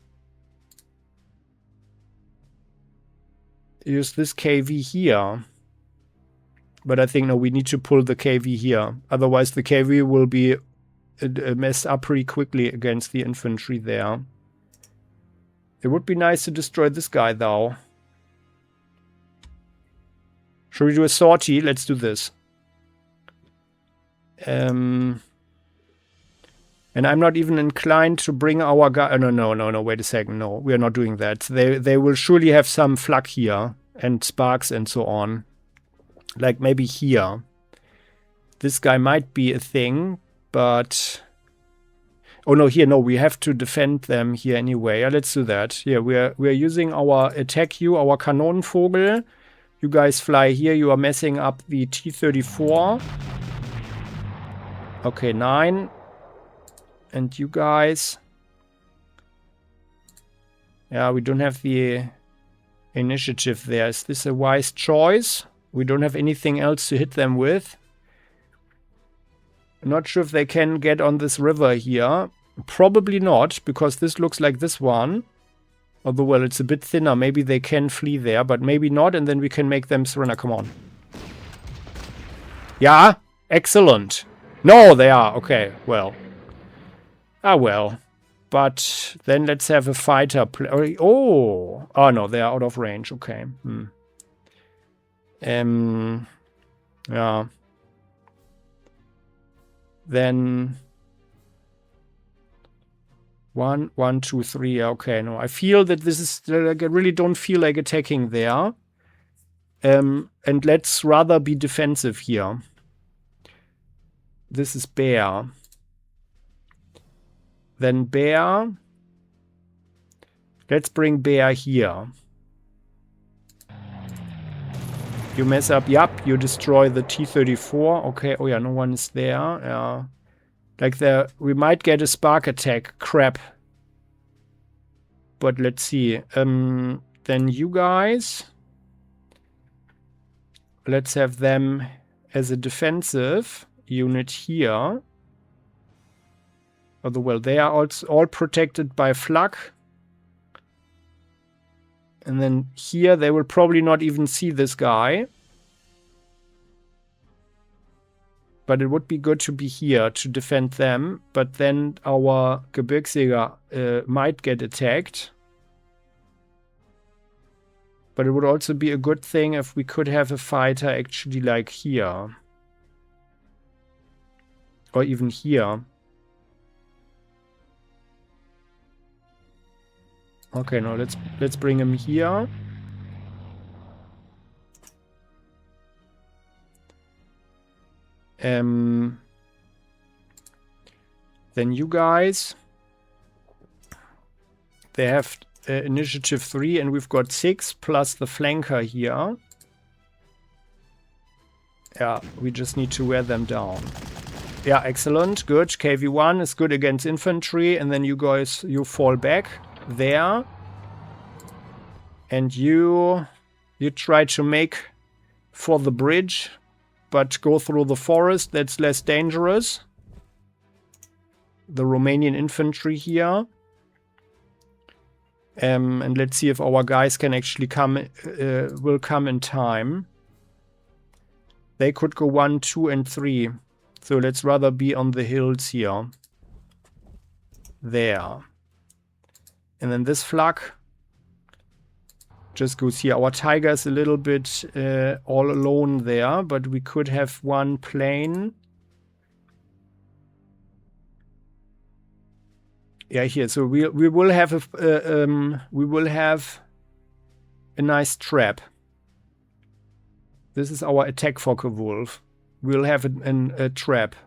use this KV here. But I think, no, we need to pull the KV here. Otherwise, the KV will be messed up pretty quickly against the infantry there. It would be nice to destroy this guy, though. Should we do a sortie? Let's do this. And I'm not even inclined to bring our guy. No, wait a second. No, we are not doing that. They will surely have some flak here and sparks and so on. Like maybe here. This guy might be a thing, but... Oh no, here, no, we have to defend them here anyway. Yeah, let's do that. Here, we are using our attack you, our Kanonenvogel. You guys fly here. You are messing up the T-34. Okay, 9. And you guys... Yeah, we don't have the initiative there. Is this a wise choice? We don't have anything else to hit them with. I'm not sure if they can get on this river here. Probably not, because this looks like this one. Although, well, it's a bit thinner. Maybe they can flee there, but maybe not, and then we can make them surrender. Come on. Yeah, excellent. No, they are. Okay, well. Ah, well. But then let's have a fighter play. Oh, no, they are out of range. Okay. Yeah. Then 1, 1, 2, 3. Okay, no, I feel that this is like I really don't feel like attacking there. And let's rather be defensive here. This is bear. Then Bear. Let's bring Bear here. You mess up, yup, you destroy the T-34. Okay, oh yeah, no one is there. Yeah. Like we might get a spark attack. Crap. But let's see. Then you guys. Let's have them as a defensive unit here. Although, well, they are also all protected by flak. And then here they will probably not even see this guy. But it would be good to be here to defend them. But then our Gebirgsjäger might get attacked. But it would also be a good thing if we could have a fighter actually like here. Or even here. Okay, no, let's bring him here. Then you guys, they have initiative 3 and we've got 6 plus the flanker here. Yeah, we just need to wear them down. Yeah, excellent, good. KV1 is good against infantry, and then you guys, you fall back there. And you try to make for the bridge, but go through the forest. That's less dangerous. The Romanian infantry here. And let's see if our guys can actually will come in time. They could go 1, 2, and 3. So let's rather be on the hills here. There. And then this flak just goes here. Our tiger is a little bit all alone there, but we could have one plane. Yeah, here. So we will have a nice trap. This is our attack Focke-Wulf. We'll have a trap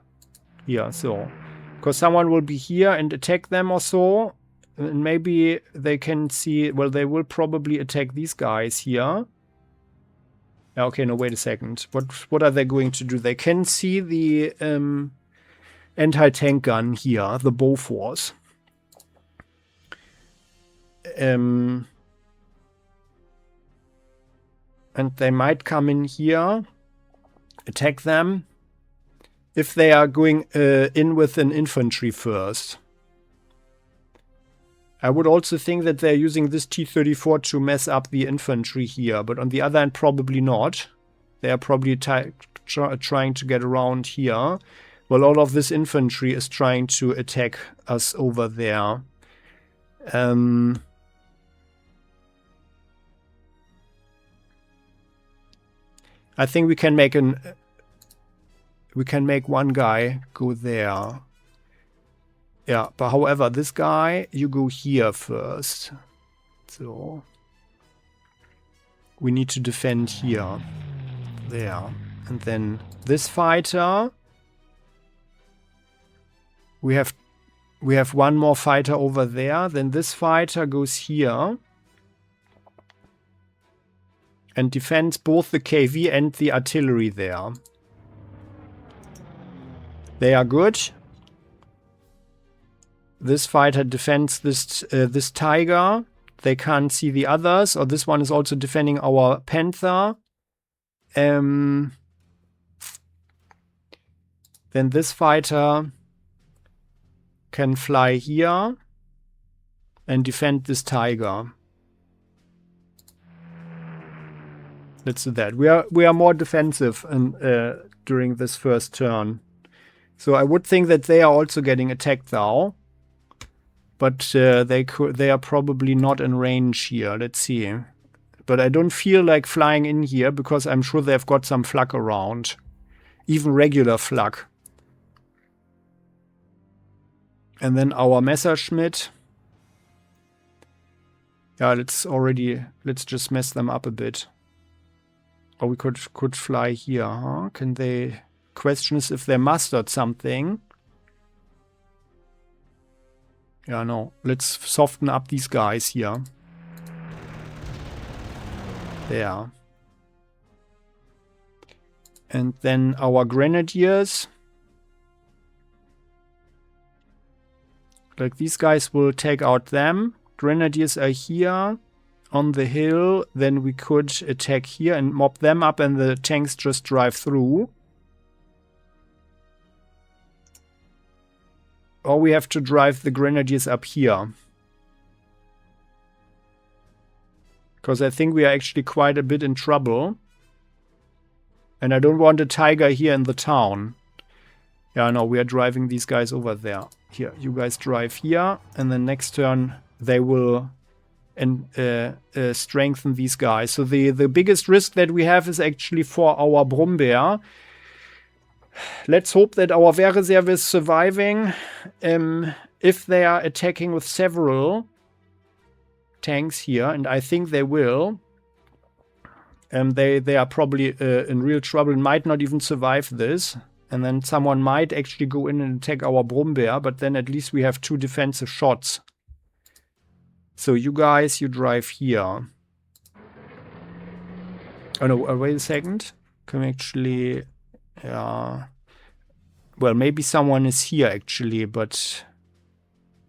here. So, because someone will be here and attack them or so. And maybe they can see, well, they will probably attack these guys here. Okay, no, wait a second. What are they going to do? They can see the anti-tank gun here, the Bofors. And they might come in here, attack them, if they are going in with an infantry first. I would also think that they're using this T-34 to mess up the infantry here, but on the other hand, probably not. They are probably trying to get around here. Well, all of this infantry is trying to attack us over there. I think we can make one guy go there. Yeah, but however, this guy, you go here first. So we need to defend here. There. And then this fighter. We have one more fighter over there. Then this fighter goes here. And defends both the KV and the artillery there. They are good. This fighter defends this tiger. They can't see the others. Or this one is also defending our panther. Then this fighter can fly here and defend this tiger. Let's do that. We are more defensive during this first turn. So I would think that they are also getting attacked now. But they are probably not in range here. Let's see. But I don't feel like flying in here because I'm sure they've got some flak around. Even regular flak. And then our Messerschmitt. Yeah, let's just mess them up a bit. Or we could fly here, huh? Can they... Question is if they mustered something. Yeah, no. Let's soften up these guys here. There. And then our grenadiers. Like these guys will take out them. Grenadiers are here on the hill. Then we could attack here and mob them up and the tanks just drive through. Or we have to drive the grenadiers up here. Because I think we are actually quite a bit in trouble. And I don't want a tiger here in the town. Yeah, no, we are driving these guys over there. Here, you guys drive here. And then next turn, they will strengthen these guys. So the biggest risk that we have is actually for our Brummbär. Let's hope that our Wehrreserve is surviving. If they are attacking with several tanks here, and I think they will, they are probably in real trouble and might not even survive this. And then someone might actually go in and attack our Brummbär, but then at least we have 2 defensive shots. So you guys, you drive here. Oh no, wait a second. Can we actually... Yeah. Well, maybe someone is here actually, but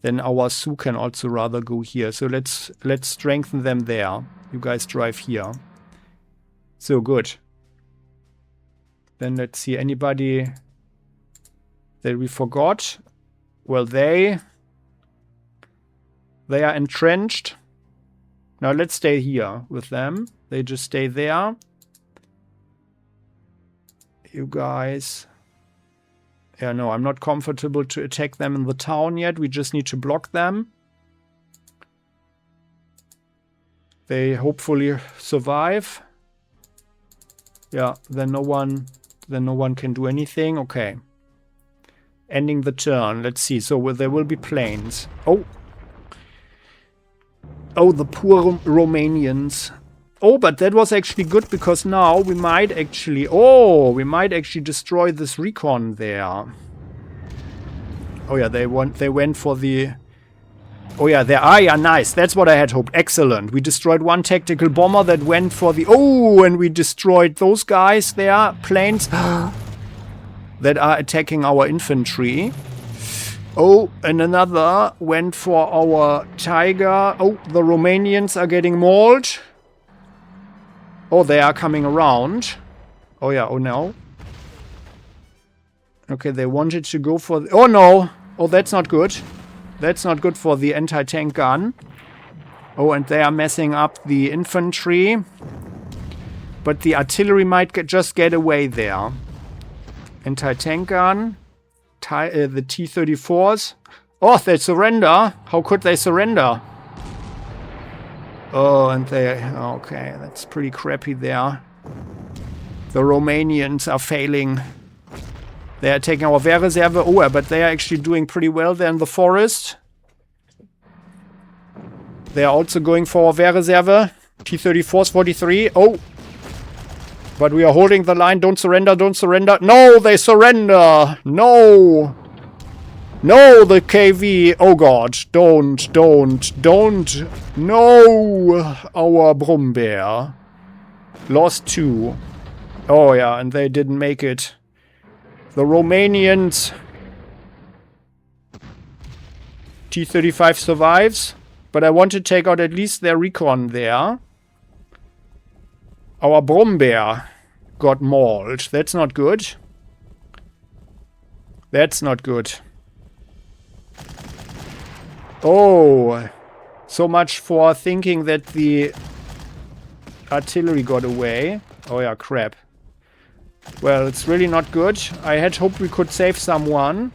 then our Sioux can also rather go here. So let's strengthen them there. You guys drive here. So good. Then let's see, anybody that we forgot? Well, they are entrenched. Now let's stay here with them. They just stay there. You guys. Yeah, no, I'm not comfortable to attack them in the town yet. We just need to block them. They hopefully survive. Yeah, then no one can do anything. Okay. Ending the turn. Let's see. So there will be planes. Oh. Oh, the poor Romanians. Oh, but that was actually good because now we might actually... Oh, we might actually destroy this recon there. Oh yeah, they went for the... Oh yeah, yeah, nice. That's what I had hoped. Excellent. We destroyed one tactical bomber that went for the... Oh, and we destroyed those guys there. Planes that are attacking our infantry. Oh, and another went for our Tiger. Oh, the Romanians are getting mauled. Oh, they are coming around. Oh, yeah. Oh, no. Okay, they wanted to go for... Oh, no. Oh, that's not good. That's not good for the anti-tank gun. Oh, and they are messing up the infantry. But the artillery might just get away there. Anti-tank gun. The T-34s. Oh, they surrender. How could they surrender? Oh, and they... Okay, that's pretty crappy there. The Romanians are failing. They are taking our Wehrreserve. Oh, but they are actually doing pretty well there in the forest. They are also going for our Wehrreserve. T-34s, 43. Oh. But we are holding the line. Don't surrender, don't surrender. No, they surrender. No. No, the KV. Oh god. Don't. No. Our Brummbär. Lost 2. Oh yeah, and they didn't make it. The Romanians. T-35 survives. But I want to take out at least their recon there. Our Brummbär got mauled. That's not good. That's not good. Oh, so much for thinking that the artillery got away. Oh yeah, crap. Well, it's really not good. I had hoped we could save someone.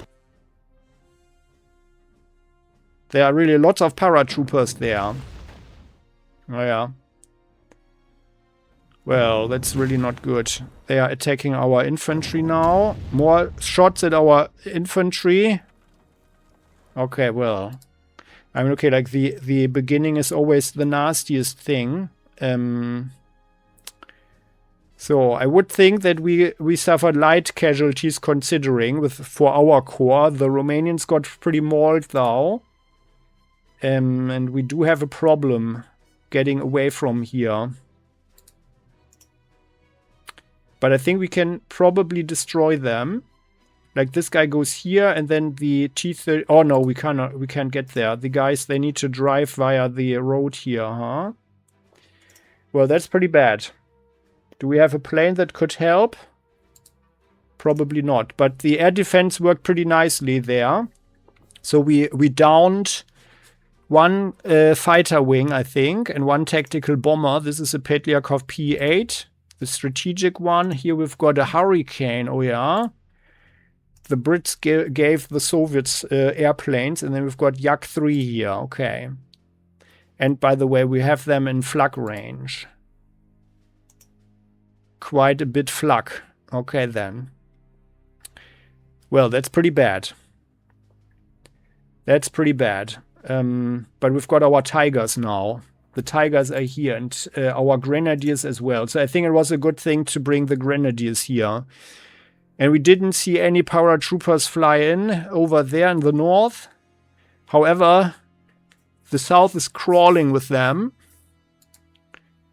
There are really lots of paratroopers there. Oh yeah. Well, that's really not good. They are attacking our infantry now. More shots at our infantry. Okay, well. I mean, okay, like the beginning is always the nastiest thing. So I would think that we suffered light casualties considering for our corps. The Romanians got pretty mauled though. And we do have a problem getting away from here. But I think we can probably destroy them. Like this guy goes here, and then the T-30... Oh no, we can't get there. The guys, they need to drive via the road here, huh? Well, that's pretty bad. Do we have a plane that could help? Probably not. But the air defense worked pretty nicely there. So we downed one fighter wing, I think, and one tactical bomber. This is a Petliakov P-8, the strategic one. Here we've got a Hurricane. Oh, yeah. The Brits gave the Soviets airplanes, and then we've got Yak-3 here. Okay. And by the way, we have them in flak range. Quite a bit flak. Okay, then. Well, that's pretty bad. That's pretty bad. But we've got our Tigers now. The Tigers are here, and our Grenadiers as well. So I think it was a good thing to bring the Grenadiers here. And we didn't see any paratroopers fly in over there in the north. However, the south is crawling with them.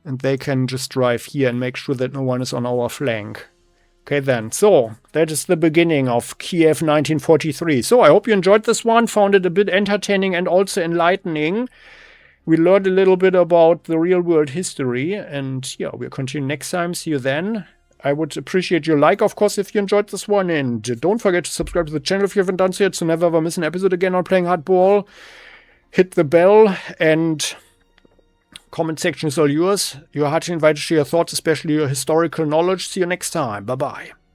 And they can just drive here and make sure that no one is on our flank. Okay then, so that is the beginning of Kiev 1943. So I hope you enjoyed this one, found it a bit entertaining and also enlightening. We learned a little bit about the real world history, and yeah, we'll continue next time. See you then. I would appreciate your like, of course, if you enjoyed this one, and don't forget to subscribe to the channel if you haven't done so yet, so never ever miss an episode again on Playing Hardball. Hit the bell, and comment section is all yours. You're heartily invited to share your thoughts, especially your historical knowledge. See you next time. Bye-bye.